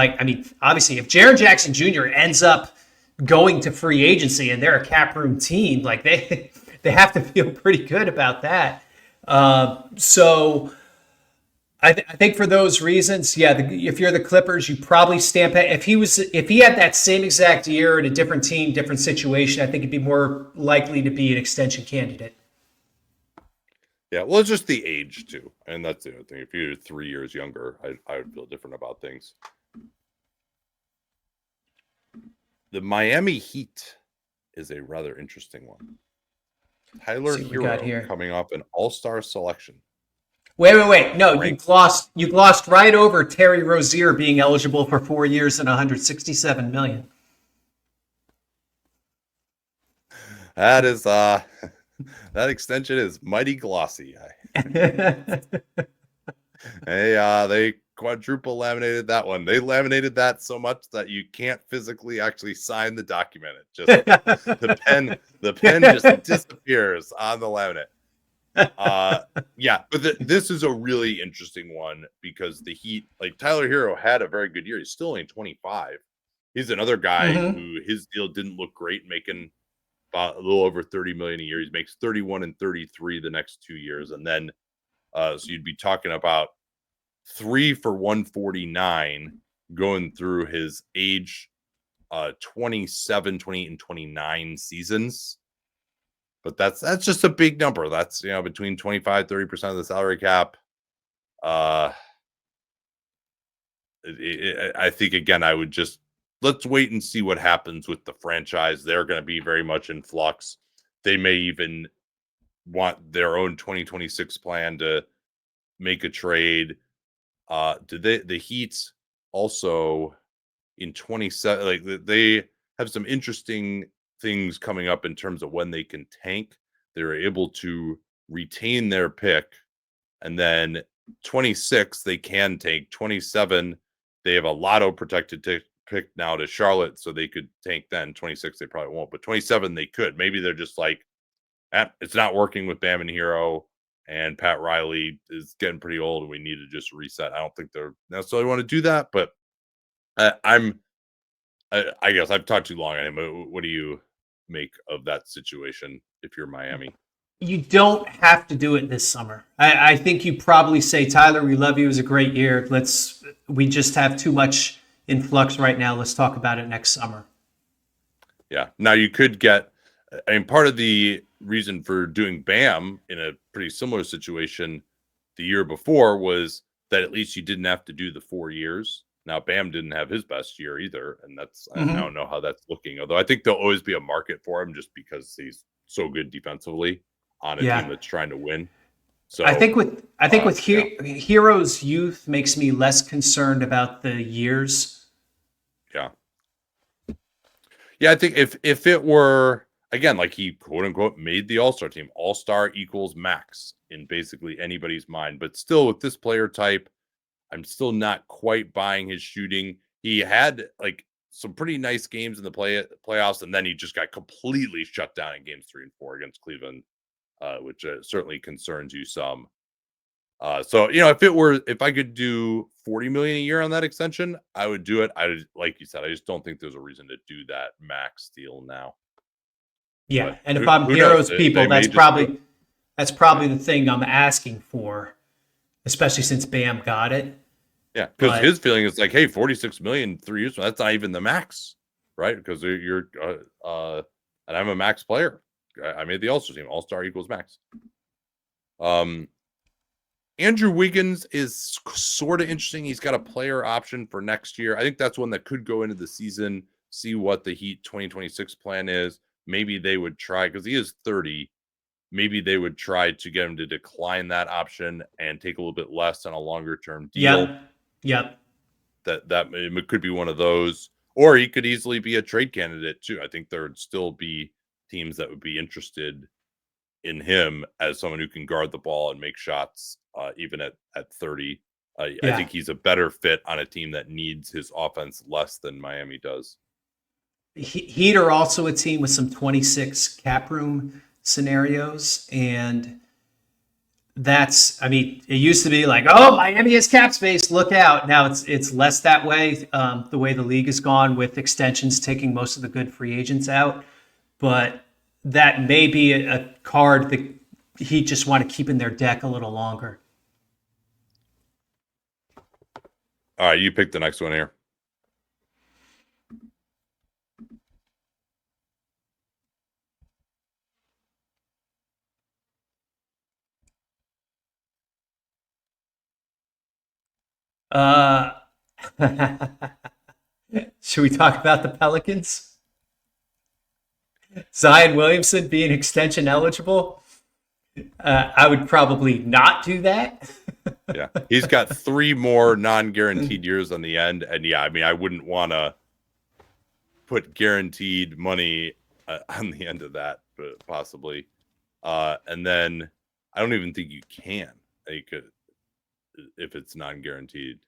obviously, if Jaren Jackson Jr. ends up going to free agency and they're a cap room team, like they have to feel pretty good about that. So I think for those reasons, if you're the Clippers, you probably stamp it. If he had that same exact year at a different team, different situation, I think he'd be more likely to be an extension candidate. Yeah, well, it's just the age too, and that's the other thing. If you're 3 years younger, I would feel different about things. The Miami Heat is a rather interesting one. Tyler Hero coming off an all-star selection. Wait. No, you glossed right over Terry Rozier being eligible for 4 years and $167 million. That is that extension is mighty glossy. They quadruple laminated that one. They laminated that so much that you can't physically actually sign the document. It just the pen just disappears on the laminate. But this is a really interesting one because the Heat, like, Tyler Hero had a very good year. He's still only 25. He's another guy who his deal didn't look great, making about a little over 30 million a year. He makes 31 and 33 the next 2 years, and then so you'd be talking about 3 for 149 going through his age 27, 28, and 29 seasons. But that's just a big number. That's, between 25-30% of the salary cap. I think, again, I would just let's wait and see what happens with the franchise. They're going to be very much in flux. they may even want their own 2026 plan to make a trade. The Heat also in 27, like they have some interesting things coming up in terms of when they can tank. They're able to retain their pick, and then 26 they can take. 27 they have a lotto protected pick now to Charlotte, so they could tank then. 26 they probably won't, but 27 they could. Maybe they're just like, it's not working with Bam and Hero, and Pat Riley is getting pretty old, and we need to just reset. I don't think they're necessarily want to do that, but I guess I've talked too long on him. What do you make of that situation if you're Miami? You don't have to do it this summer. I think you probably say, Tyler, we love you. It was a great year. We just have too much in flux right now. Let's talk about it next summer. Yeah. Now you could get, I mean, part of the reason for doing Bam in a pretty similar situation the year before was that at least you didn't have to do the 4 years. Now Bam didn't have his best year either, and I don't know how that's looking. Although I think there'll always be a market for him just because he's so good defensively on a team that's trying to win. So I think with Hero's youth makes me less concerned about the years. Yeah. Yeah, I think if it were, again, like he quote unquote made the All-Star team, All-Star equals max in basically anybody's mind, but still with this player type, I'm still not quite buying his shooting. He had like some pretty nice games in the playoffs, and then he just got completely shut down in games 3 and 4 against Cleveland, which certainly concerns you some. So, if I could do $40 million a year on that extension, I would do it. Like you said, I just don't think there's a reason to do that max deal now. Yeah, but and if I'm Heroes people, that's probably the thing I'm asking for, especially since Bam got it. Yeah, because his feeling is like, hey, 46 million 3 years, that's not even the max, right? Because you're and I'm a max player. I made the All-Star team. All-Star equals max. Andrew Wiggins is sort of interesting. He's got a player option for next year. I think that's one that could go into the season, see what the Heat 2026 plan is. Maybe they would try, because he is 30. Maybe they would try to get him to decline that option and take a little bit less on a longer term deal. Yep. That it could be one of those, or he could easily be a trade candidate too. I think there would still be teams that would be interested in him as someone who can guard the ball and make shots, even at 30. I think he's a better fit on a team that needs his offense less than Miami does. Heat are also a team with some 26 cap room scenarios, and it used to be like, oh, Miami has cap space, look out. Now it's less that way, the way the league has gone with extensions taking most of the good free agents out. But that may be a card that Heat just want to keep in their deck a little longer. All right, you pick the next one here. Should we talk about the Pelicans? Zion Williamson being extension eligible? I would probably not do that. Yeah, he's got 3 more non-guaranteed years on the end, and I wouldn't want to put guaranteed money on the end of that, but possibly. And then I don't even think you can. You could, if it's non-guaranteed,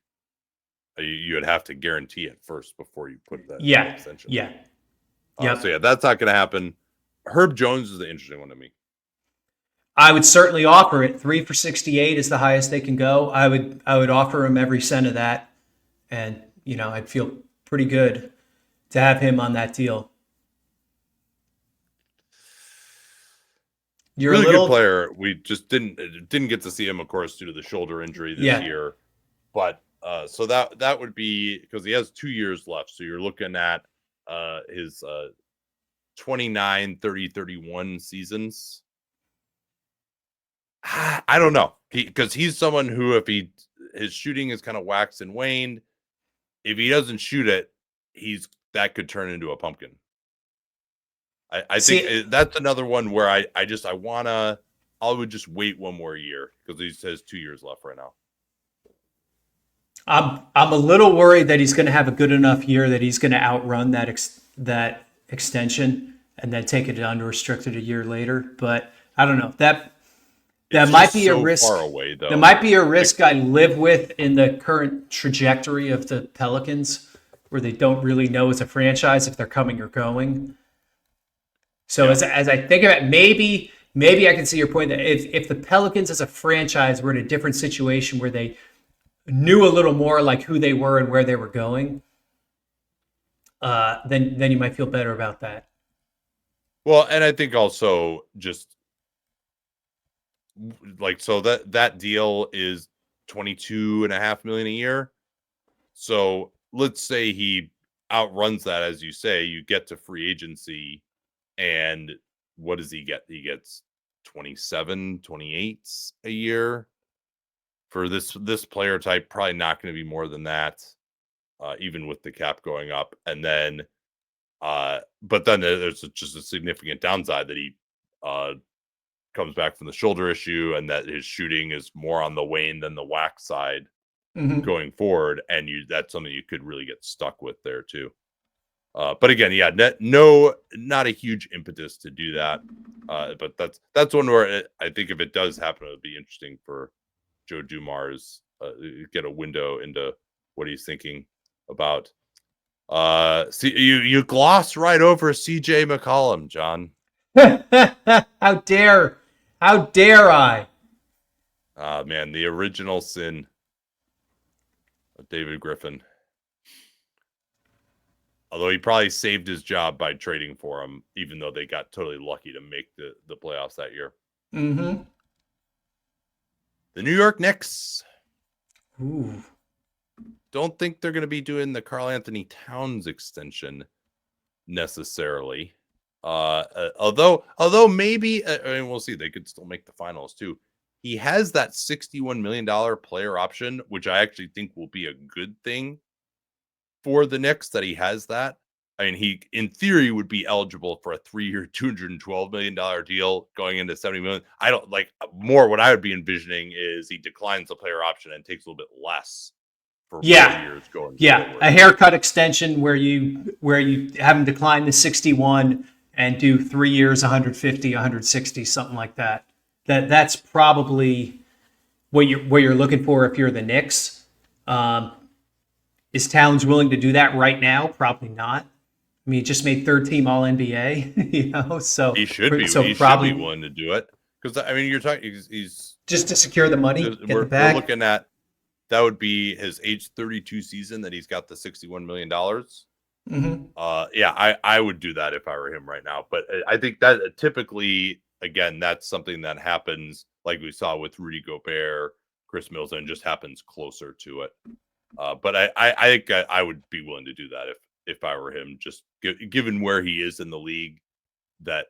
you would have to guarantee it first before you put that extension. Yeah. So that's not going to happen. Herb Jones is the interesting one to me. I would certainly offer it. 3 for $68 is the highest they can go. I would offer him every cent of that, and I'd feel pretty good to have him on that deal. You're really good player. We just didn't get to see him, of course, due to the shoulder injury this year. But so that would be, because he has 2 years left. So you're looking at his 29, 30, 31 seasons. I don't know, because he's someone who, if his shooting is kind of waxed and waned, if he doesn't shoot it, that could turn into a pumpkin. I think that's another one where I would just wait one more year because he says 2 years left right now. I'm a little worried that he's going to have a good enough year that he's going to outrun that extension and then take it unrestricted a year later. But I don't know. That might be a risk. Far away, though. That might be a risk I live with in the current trajectory of the Pelicans, where they don't really know as a franchise if they're coming or going. So as I think of it, maybe I can see your point that if the Pelicans as a franchise were in a different situation where they knew a little more like who they were and where they were going, then you might feel better about that. Well, and I think also just like, so that deal is $22.5 million a year. So let's say he outruns that, as you say, you get to free agency, and what does he get? He gets 27, 28 a year for this player type. Probably not going to be more than that, even with the cap going up. And then, but then there's just a significant downside that he comes back from the shoulder issue, and that his shooting is more on the wane than the wax side going forward. And that's something you could really get stuck with there too. But again, yeah, not a huge impetus to do that. But that's one where I think if it does happen, it would be interesting for Joe Dumars get a window into what he's thinking about. See, you gloss right over CJ McCollum, John. How dare I? Man, the original sin of David Griffin. Although he probably saved his job by trading for him, even though they got totally lucky to make the playoffs that year. Mm-hmm. The New York Knicks. Ooh. Don't think they're going to be doing the Karl-Anthony Towns extension necessarily. Although maybe, I mean, we'll see. They could still make the finals too. He has that $61 million player option, which I actually think will be a good thing for the Knicks, that he has that. I mean, he in theory would be eligible for a 3-year, $212 million deal going into $70 million. I don't like more. What I would be envisioning is he declines the player option and takes a little bit less for 4 years going forward. A haircut extension where you have him decline the 61 and do 3 years, 150, 160, something like that. That's probably what you're looking for if you're the Knicks. Is Towns willing to do that right now? Probably not. I mean, he just made third team All NBA, so he should be. So he probably should be willing to do it, because I mean, you're talking. He's just to secure the money. We're looking at that would be his age 32 season that he's got the $61 million. Mm-hmm. Yeah, I would do that if I were him right now. But I think that typically, again, that's something that happens, like we saw with Rudy Gobert, Khris Middleton, just happens closer to it. But I think I would be willing to do that if I were him, just given where he is in the league, that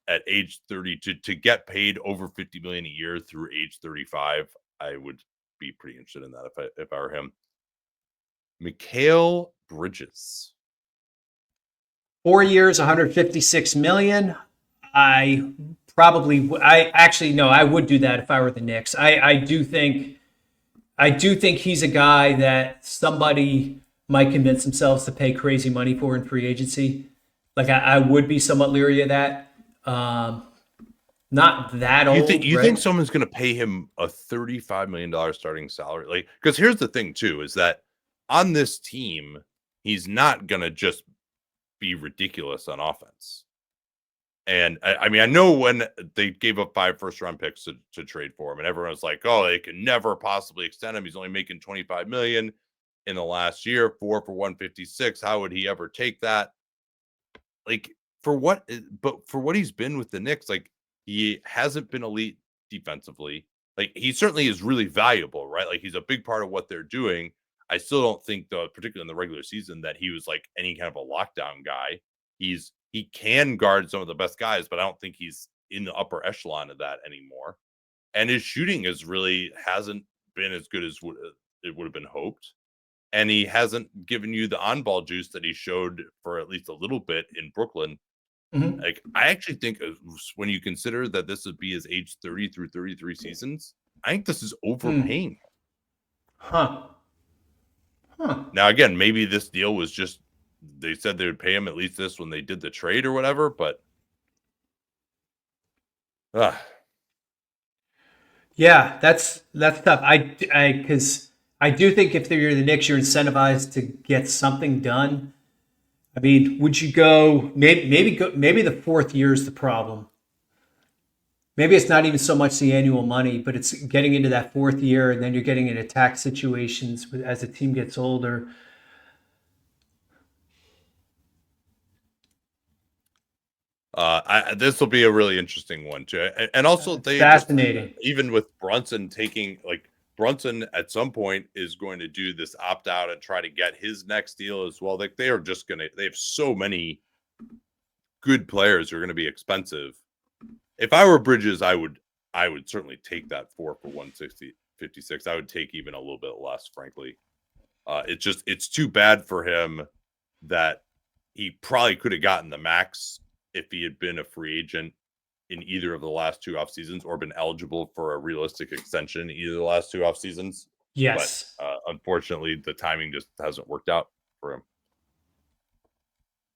at age 30 to get paid over $50 million a year through age 35, I would be pretty interested in that if I were him. Mikal Bridges, 4 years, $156 million. I would do that if I were the Knicks. I do think he's a guy that somebody might convince themselves to pay crazy money for in free agency. Like I would be somewhat leery of that. Not that old. You think someone's going to pay him a $35 million starting salary? Like, because here's the thing too, is that on this team, he's not going to just be ridiculous on offense. And I mean, I know when they gave up 5 first-round picks to trade for him, and everyone was like, "Oh, they can never possibly extend him. He's only making $25 million in the last year, 4 for 156. How would he ever take that?" Like, for what? But for what he's been with the Knicks, like, he hasn't been elite defensively. Like, he certainly is really valuable, right? Like, he's a big part of what they're doing. I still don't think, though, particularly in the regular season, that he was like any kind of a lockdown guy. He can guard some of the best guys, but I don't think he's in the upper echelon of that anymore. And his shooting hasn't been as good as it would have been hoped. And he hasn't given you the on-ball juice that he showed for at least a little bit in Brooklyn Like, I actually think when you consider that this would be his age 30 through 33 seasons, I think this is overpaying. Huh. Now, again, maybe this deal was just, they said they would pay him at least this when they did the trade or whatever, but yeah, that's tough. Because I do think if you're the Knicks, you're incentivized to get something done. I mean, would you go maybe the fourth year is the problem. Maybe it's not even so much the annual money, but it's getting into that fourth year, and then you're getting into tax situations as the team gets older. This will be a really interesting one too, and also they fascinating. Even with Brunson taking, like, Brunson at some point is going to do this opt out and try to get his next deal as well. Like, they are just they have so many good players who are going to be expensive. If I were Bridges, I would certainly take that 4 for 156. I would take even a little bit less, frankly. It's too bad for him that he probably could have gotten the max if he had been a free agent in either of the last 2 off seasons, or been eligible for a realistic extension in either of the last 2 off seasons. Yes. But unfortunately, the timing just hasn't worked out for him.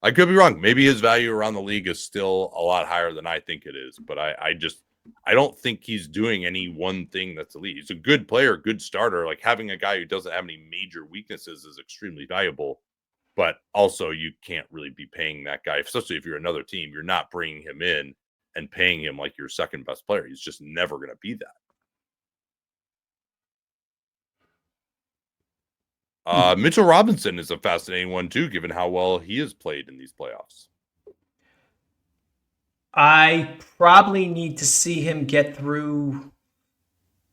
I could be wrong. Maybe his value around the league is still a lot higher than I think it is, but I don't think he's doing any one thing that's elite. He's a good player, good starter. Like, having a guy who doesn't have any major weaknesses is extremely valuable. But also, you can't really be paying that guy, especially if you're another team. You're not bringing him in and paying him like your second best player. He's just never going to be that. Mitchell Robinson is a fascinating one too, given how well he has played in these playoffs. I probably need to see him get through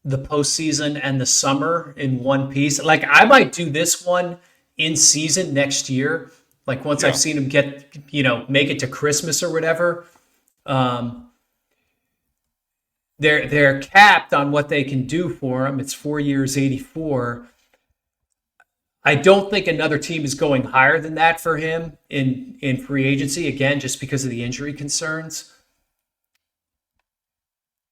the postseason and the summer in one piece. Like, I might do this one in season next year. Like, once I've seen him get, make it to Christmas or whatever. They're capped on what they can do for him. It's 4 years, 84. I don't think another team is going higher than that for him in free agency, again, just because of the injury concerns.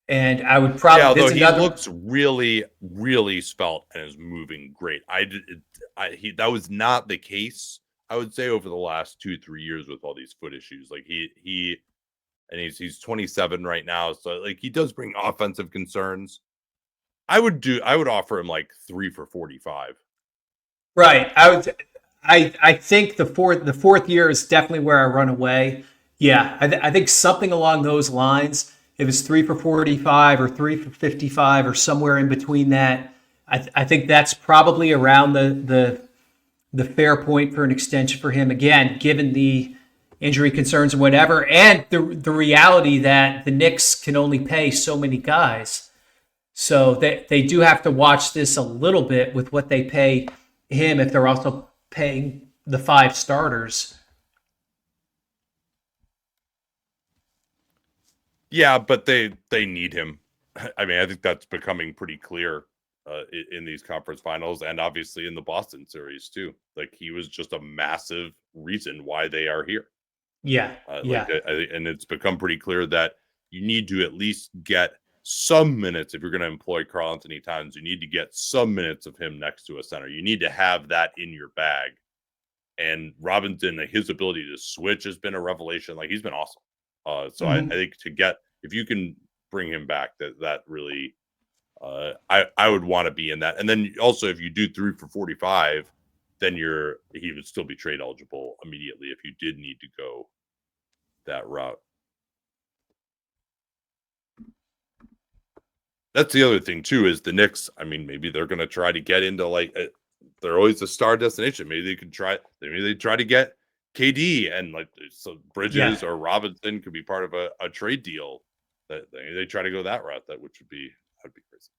And I would probably... Yeah, although he looks really, really svelte and is moving great. That was not the case, I would say, over the last 2-3 years with all these foot issues. Like, he's 27 right now, so, like, he does bring offensive concerns. I would offer him like 3 for 45. Right. I think the fourth year is definitely where I run away. Yeah, I think something along those lines. If it's 3 for 45 or 3 for 55 or somewhere in between that, I think that's probably around the fair point for an extension for him. Again, given the injury concerns and whatever, and the reality that the Knicks can only pay so many guys. So they do have to watch this a little bit with what they pay him if they're also paying the 5 starters. Yeah, but they need him. I mean, I think that's becoming pretty clear in these conference finals, and obviously in the Boston series too. Like, he was just a massive reason why they are here. Yeah, and it's become pretty clear that you need to at least get some minutes. If you're going to employ Karl-Anthony Towns, you need to get some minutes of him next to a center. You need to have that in your bag. And Robinson, his ability to switch has been a revelation. Like, he's been awesome. So I think if you can bring him back, that really, I would want to be in that. And then also, if you do 3 for 45, then he would still be trade eligible immediately if you did need to go that route. That's the other thing too, is the Knicks. I mean, maybe they're going to try to get into, like, they're always a star destination. Maybe they could try. Maybe they try to get KD, and, like, so Bridges or Robinson could be part of a trade deal. That they try to go that route. That'd be crazy.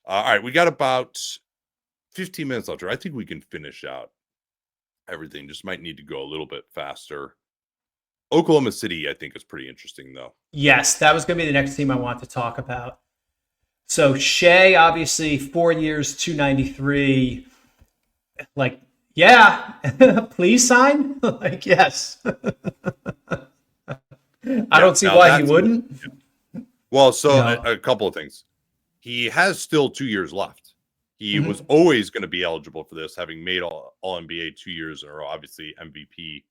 All right, we got about 15 minutes left. I think we can finish out everything. Just might need to go a little bit faster. Oklahoma City, I think, is pretty interesting, though. Yes, that was going to be the next team I want to talk about. So Shai, obviously, 4 years, 293. Like, yeah, please sign. Like, yes. I don't see why he wouldn't. Well, so No. a couple of things. He has still 2 years left. He Mhm. was always going to be eligible for this, having made all NBA 2 years in a row. Obviously, MVP.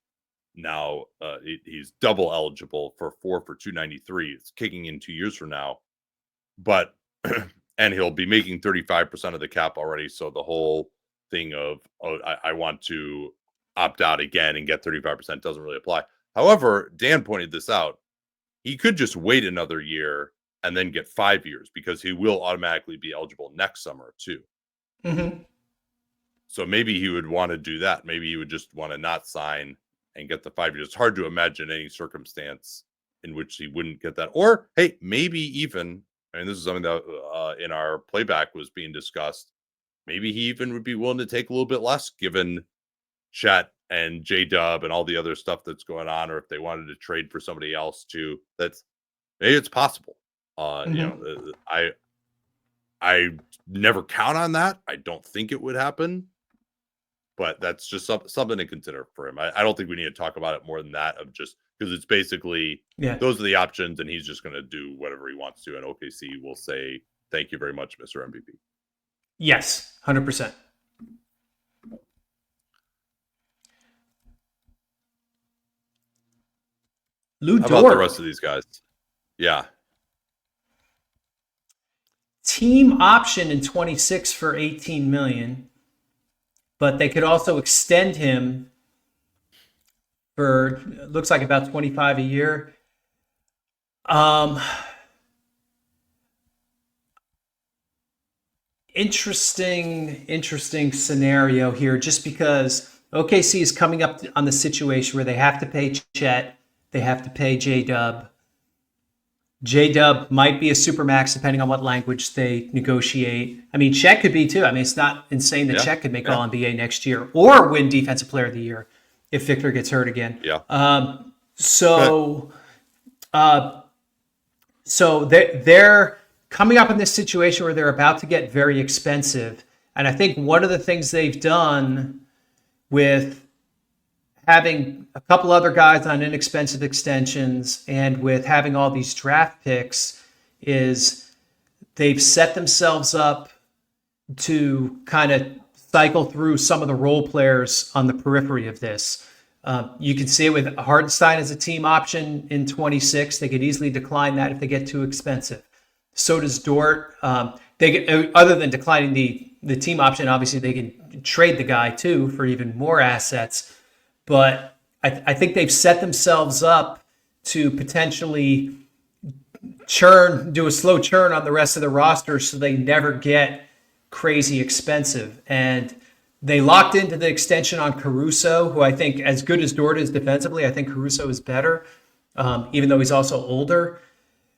Now he's double eligible for 4 for 293. It's kicking in 2 years from now, but and he'll be making 35% of the cap already. So the whole thing of I want to opt out again and get 35% doesn't really apply. However, Dan pointed this out. He could just wait another year and then get 5 years because he will automatically be eligible next summer too. Mm-hmm. So maybe he would want to do that. Maybe he would just want to not sign and get the 5 years. It's hard to imagine any circumstance in which he wouldn't get that. Or, hey, maybe even, this is something that in our playback was being discussed, maybe he even would be willing to take a little bit less given Chet and J-Dub and all the other stuff that's going on, or if they wanted to trade for somebody else too. Maybe it's possible. I never count on that. I don't think it would happen. But that's just something to consider for him. I don't think we need to talk about it more than that, of just because it's basically those are the options, and he's just going to do whatever he wants to. And OKC will say, "Thank you very much, Mr. MVP." Yes, 100%. How about the rest of these guys? Yeah. Team option in 26 for 18 million. But they could also extend him for, looks like about 25 a year. Interesting scenario here, just because OKC is coming up on the situation where they have to pay Chet, they have to pay J-Dub. J-Dub might be a supermax depending on what language they negotiate. Chet could be too. It's not insane that Chet could make All-NBA next year or win Defensive Player of the Year if Victor gets hurt again. Yeah. So they're coming up in this situation where they're about to get very expensive. And I think one of the things they've done with having a couple other guys on inexpensive extensions and with having all these draft picks is they've set themselves up to kind of cycle through some of the role players on the periphery of this. You can see it with Hartenstein as a team option in 26. They could easily decline that if they get too expensive. So does Dort. Other than declining the team option, obviously they can trade the guy too for even more assets. But I think they've set themselves up to potentially do a slow churn on the rest of the roster so they never get crazy expensive. And they locked into the extension on Caruso, who I think, as good as Dort is defensively, I think Caruso is better, even though he's also older.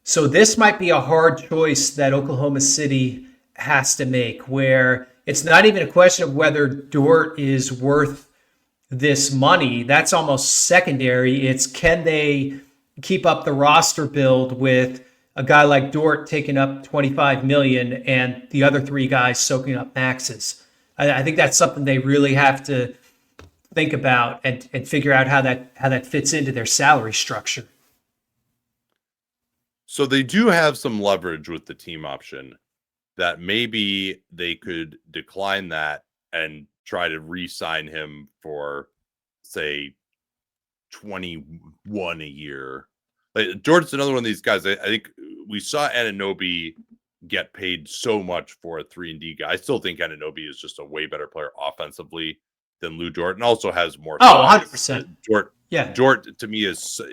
So this might be a hard choice that Oklahoma City has to make, where it's not even a question of whether Dort is worth this money. That's almost secondary. It's, can they keep up the roster build with a guy like Dort taking up $25 million and the other three guys soaking up maxes? I think that's something they really have to think about and figure out how that fits into their salary structure. So they do have some leverage with the team option that maybe they could decline that and try to re-sign him for, say, 21 a year. Like, Jordan's another one of these guys. I think we saw Anunoby get paid so much for a 3-and-D guy. I still think Anunoby is just a way better player offensively than Lou Dort, and also has more. 100%. Dort to me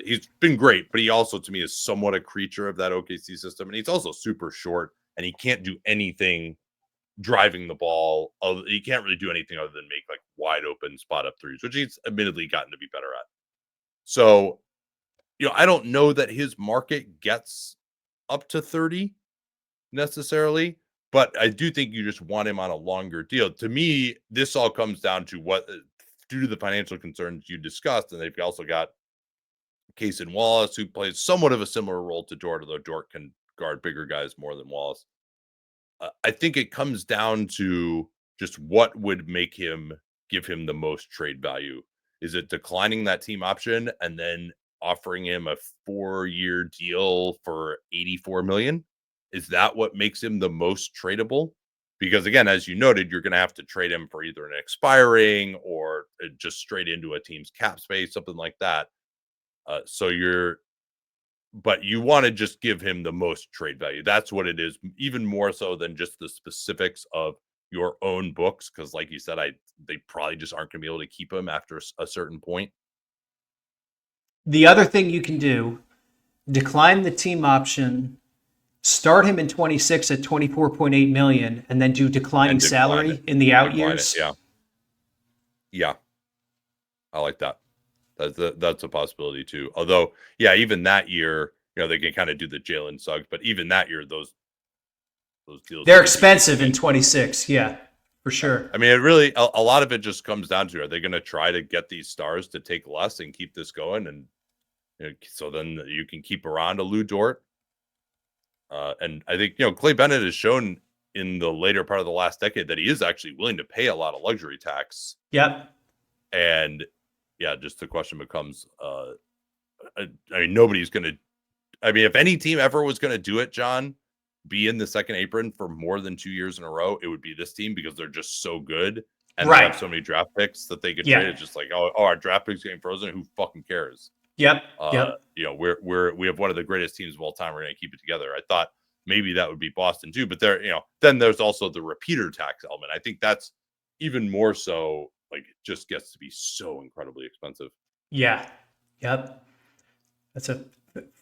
he's been great, but he also to me is somewhat a creature of that OKC system, and he's also super short, and he can't do anything driving the ball. He can't really do anything other than make like wide open spot up threes, which he's admittedly gotten to be better at. So, I don't know that his market gets up to 30 necessarily, but I do think you just want him on a longer deal. To me, this all comes down to what, due to the financial concerns you discussed, and they've also got Cason Wallace, who plays somewhat of a similar role to Dort, although Dort can guard bigger guys more than Wallace. I think it comes down to just what would give him the most trade value. Is it declining that team option and then offering him a 4-year deal for $84 million? Is that what makes him the most tradable? Because again, as you noted, you're going to have to trade him for either an expiring or just straight into a team's cap space, something like that. But you want to just give him the most trade value. That's what it is, even more so than just the specifics of your own books. Because, like you said, they probably just aren't going to be able to keep him after a certain point. The other thing you can do, decline the team option, start him in 26 at 24.8 million, and then do declining salary in the out years. Yeah, I like that. That's a possibility too. Although, yeah, even that year, they can kind of do the Jaylin Suggs, but even that year, those deals, they're expensive in 26. Yeah, for sure. I mean, it really, a lot of it just comes down to, are they going to try to get these stars to take less and keep this going? And so then you can keep around a Lu Dort. And I think, Clay Bennett has shown in the later part of the last decade that he is actually willing to pay a lot of luxury tax. Yep. And yeah, just the question becomes, I mean, nobody's going to, if any team ever was going to do it, John, be in the second apron for more than 2 years in a row, it would be this team, because they're just so good. And they have so many draft picks that they could trade. It's just like, our draft picks getting frozen. Who fucking cares? Yep. We have one of the greatest teams of all time. We're going to keep it together. I thought maybe that would be Boston too, but then there's also the repeater tax element. I think that's even more so, like, it just gets to be so incredibly expensive. Yeah. Yep. That's a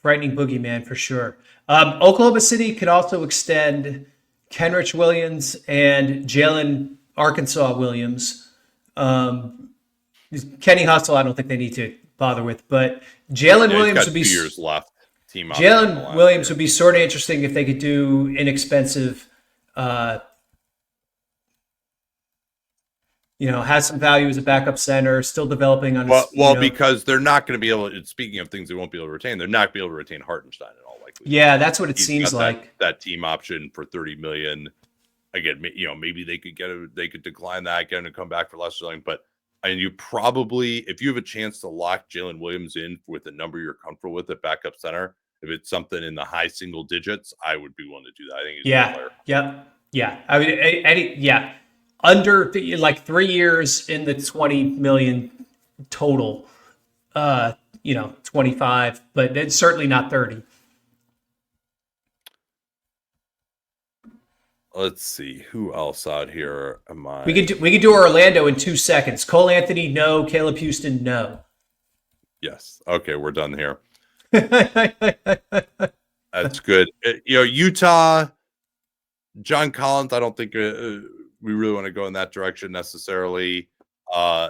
frightening boogeyman for sure. Oklahoma City could also extend Kenrich Williams and Jalen Arkansas Williams. Kenny Hustle, I don't think they need to bother with, but Jaylin Williams would be 2 years left. Jaylin Williams would be sort of interesting if they could do inexpensive, has some value as a backup center, still developing on his. Because they're not going to be able to, speaking of things they won't be able to retain, they're not going to be able to retain Hartenstein in all likelihood. Yeah, that's what it seems like. That team option for $30 million. Again, maybe they could decline that, get him to come back for less selling, but you probably, if you have a chance to lock Jaylin Williams in with a number you're comfortable with at backup center, if it's something in the high single digits, I would be willing to do that. I think he's a good player. Yeah. I mean, under like 3 years in the 20 million total, 25, but it's certainly not 30. Let's see who else out here. We could do Orlando in 2 seconds. Cole Anthony, no. Caleb Houston, no. Yes. Okay, we're done here. That's good. Utah, John Collins. I don't think we really want to go in that direction necessarily.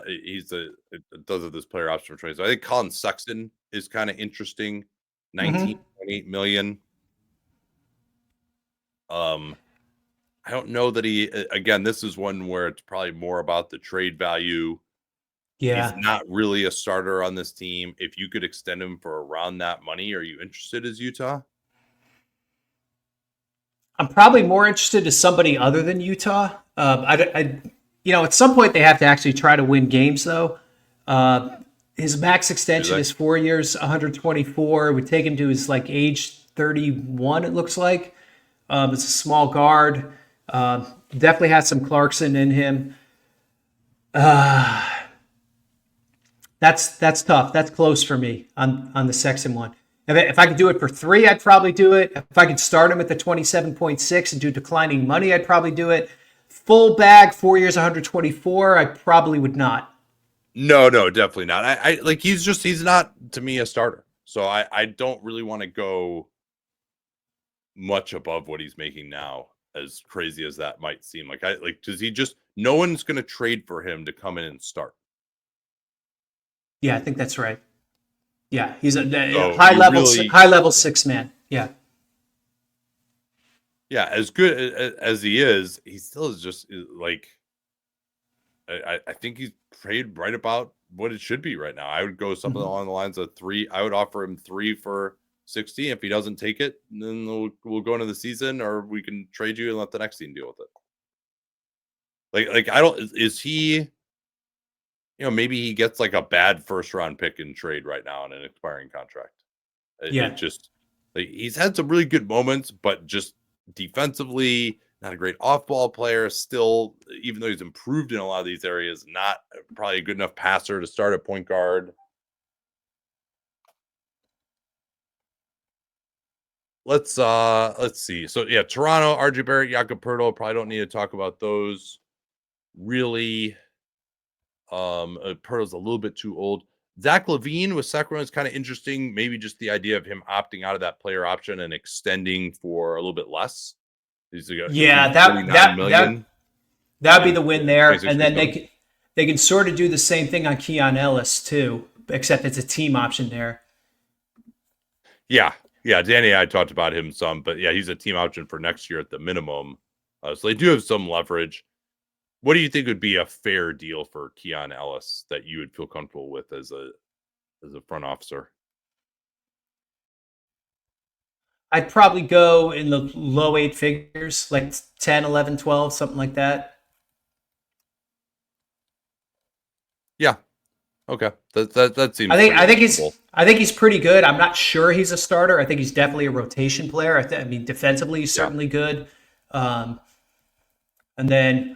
He's those are this player option for 20. So I think Collin Sexton is kind of interesting. 19.8 million. I don't know that again, this is one where it's probably more about the trade value. Yeah. He's not really a starter on this team. If you could extend him for around that money, are you interested as Utah? I'm probably more interested as somebody other than Utah. At some point they have to actually try to win games though. His max extension is 4 years, 124. It would take him to his age 31, it looks like. It's a small guard. Definitely has some Clarkson in him. That's tough. That's close for me on the Sexton one. If I could do it for 3, I'd probably do it. If I could start him at the 27.6 and do declining money, I'd probably do it. Full bag, 4 years, 124. I probably would not. No, definitely not. He's not to me a starter. So I don't really want to go much above what he's making now, as crazy as that might seem. No one's going to trade for him to come in and start. Yeah, I think that's right. Yeah, he's a high level 6-man. Yeah. Yeah, as good as he is, he still is just I think he's paid right about what it should be right now. I would go something along the lines of 3. I would offer him 3 for 60. If he doesn't take it, then we'll go into the season, or we can trade you and let the next team deal with it. Is he maybe he gets like a bad first round pick in trade right now in an expiring contract. Yeah. It just he's had some really good moments, but just defensively, not a great off-ball player. Still, even though he's improved in a lot of these areas, not probably a good enough passer to start at point guard. Let's see. So yeah, Toronto, RJ Barrett, Jakob Poeltl. Probably don't need to talk about those. Really, Poeltl's a little bit too old. Zach LaVine with Sacramento is kind of interesting. Maybe just the idea of him opting out of that player option and extending for a little bit less. Yeah, that'd be the win there. And then they can sort of do the same thing on Keon Ellis too, except it's a team option there. Yeah, Danny and I talked about him some, but yeah, he's a team option for next year at the minimum. So they do have some leverage. What do you think would be a fair deal for Keon Ellis that you would feel comfortable with as a front officer? I'd probably go in the low 8 figures, like 10, 11, 12, something like that. Yeah. Okay. That seems I think he's pretty good. I'm not sure he's a starter. I think he's definitely a rotation player. I mean, defensively, he's certainly good. And then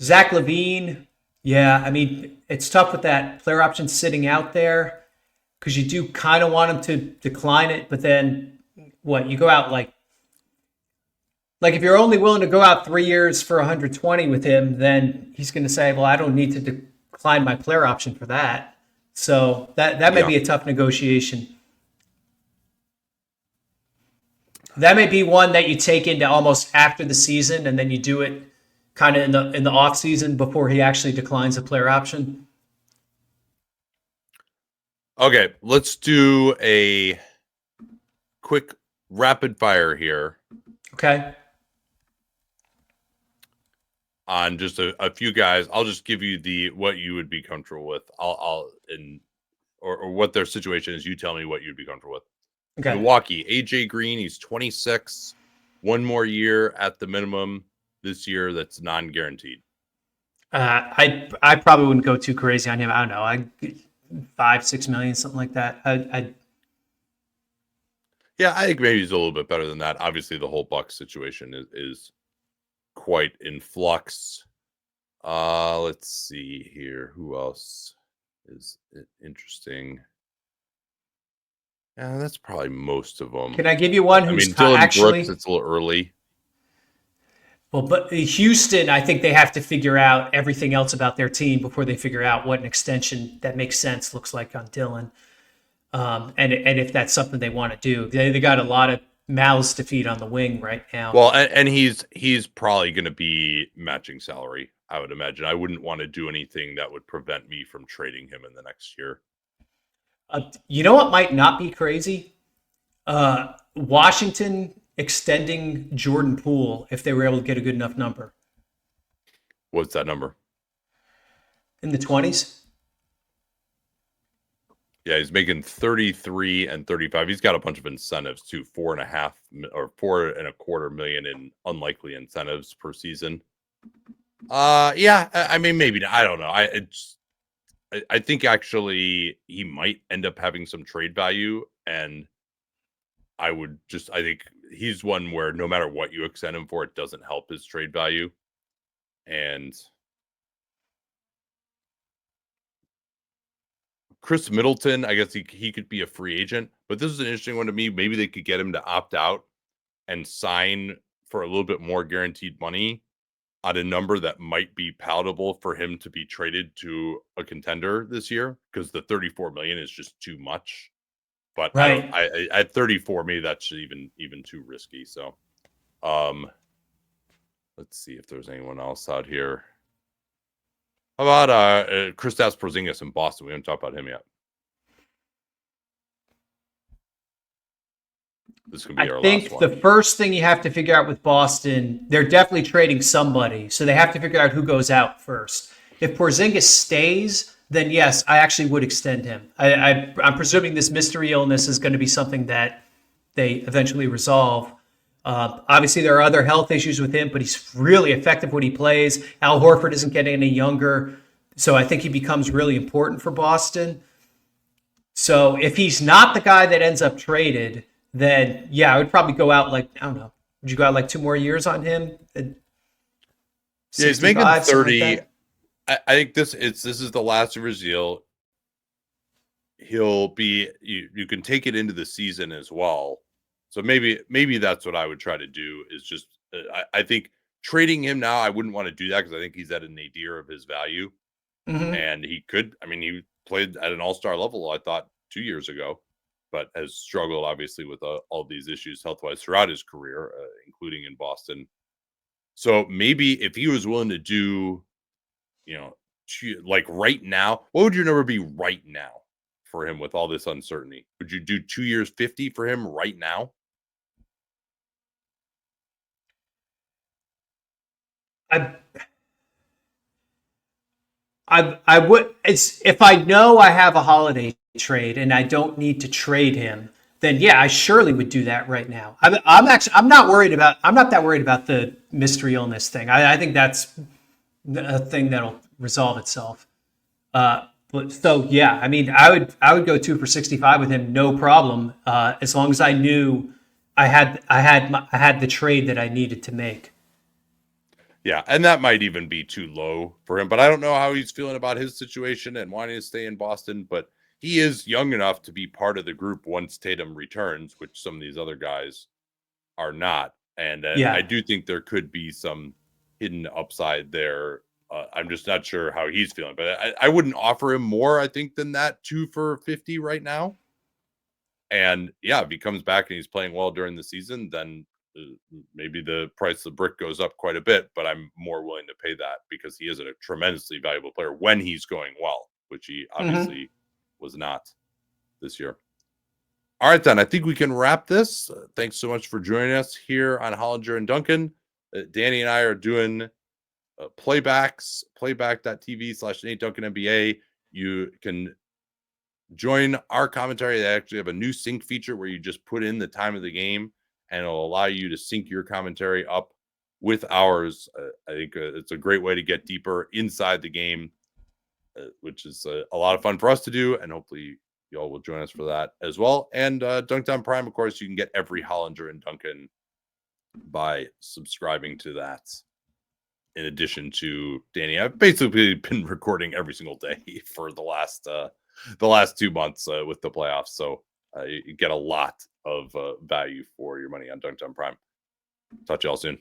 Zach LaVine, I mean, it's tough with that player option sitting out there because you do kind of want him to decline it, but then you go out like if you're only willing to go out 3 years for 120 with him, then he's going to say, well, I don't need to decline my player option for that. So that may be a tough negotiation. That may be one that you take into almost after the season, and then you do it kind of in the off season before he actually declines a player option. Okay, let's do a quick rapid fire here. Okay. On just a few guys, I'll just give you what you would be comfortable with. Or what their situation is. You tell me what you'd be comfortable with. Okay. Milwaukee, AJ Green, he's 26, 1 more year at the minimum this year. That's non-guaranteed. I probably wouldn't go too crazy on him. I don't know, $5-6 million, something like that. Yeah, I think maybe he's a little bit better than that. Obviously, the whole Bucks situation is quite in flux. Let's see here. Who else is interesting? Yeah, that's probably most of them. Can I give you one who's Dylan actually Brooks, it's a little early. Well, but Houston, I think they have to figure out everything else about their team before they figure out what an extension that makes sense looks like on Dylan. And if that's something they want to do. They got a lot of mouths to feed on the wing right now. Well, and he's probably going to be matching salary, I would imagine. I wouldn't want to do anything that would prevent me from trading him in the next year. You know what might not be crazy? Washington extending Jordan Poole if they were able to get a good enough number. What's that number? In the 20s? Yeah, he's making 33 and 35. He's got a bunch of incentives too, 4.5 or $4.25 million in unlikely incentives per season. Yeah, I mean, maybe not. I don't know. I think actually he might end up having some trade value, and I think he's one where no matter what you extend him for, it doesn't help his trade value. And Khris Middleton, I guess he could be a free agent, but this is an interesting one to me. Maybe they could get him to opt out and sign for a little bit more guaranteed money at a number that might be palatable for him to be traded to a contender this year, because the 34 million is just too much. But right. I at 34, maybe that's even too risky. So, let's see if there's anyone else out here. How about Kristaps Porzingis in Boston? We haven't talked about him yet. This could be our last one. I think the first thing you have to figure out with Boston, they're definitely trading somebody, so they have to figure out who goes out first. If Porzingis stays, then yes, I actually would extend him. I'm presuming this mystery illness is going to be something that they eventually resolve. Obviously, there are other health issues with him, but he's really effective when he plays. Al Horford isn't getting any younger. So I think he becomes really important for Boston. So if he's not the guy that ends up traded, then yeah, I would probably go out like, I don't know. Would you go out like 2 more years on him? Yeah, he's making 65, something 30. like I think this is the last of his deal. He'll be you can take it into the season as well. So maybe that's what I would try to do is just I think trading him now, I wouldn't want to do that because I think he's at a nadir of his value. that. And he could, I mean, he played at an all-star level, I thought 2 years ago, but has struggled obviously with all these issues health-wise throughout his career, including in Boston. So maybe if he was willing to do, like right now, what would your number be right now for him with all this uncertainty? Would you do 2 years, 50 for him right now? I would, it's if I know I have a holiday trade and I don't need to trade him, then yeah, I surely would do that right now. I'm I'm not that worried about the mystery illness thing. I think that's a thing that'll resolve itself. But so yeah, I mean, I would go 2 for 65 with him, no problem, as long as I knew I had the trade that I needed to make. Yeah, and that might even be too low for him, but I don't know how he's feeling about his situation and wanting to stay in Boston, but he is young enough to be part of the group once Tatum returns, which some of these other guys are not. And Yeah. I do think there could be some hidden upside there. I'm just not sure how he's feeling, but I wouldn't offer him more, I think, than that 2 for 50 right now. And yeah, if he comes back and he's playing well during the season, then maybe the price of the brick goes up quite a bit, but I'm more willing to pay that because he is a tremendously valuable player when he's going well, which he obviously was not this year. All right, then. I think we can wrap this. Thanks so much for joining us here on Hollinger and Duncan. Danny and I are doing playbacks, playback.tv/Nate Duncan NBA. You can join our commentary. They actually have a new sync feature where you just put in the time of the game and it'll allow you to sync your commentary up with ours. I think it's a great way to get deeper inside the game, which is a lot of fun for us to do. And hopefully y'all will join us for that as well. And Dunc'd On Prime, of course, you can get every Hollinger and Duncan by subscribing to that. In addition to Danny, I've basically been recording every single day for the last 2 months with the playoffs. So you get a lot of value for your money on Dunc'd On Prime. Talk to y'all soon.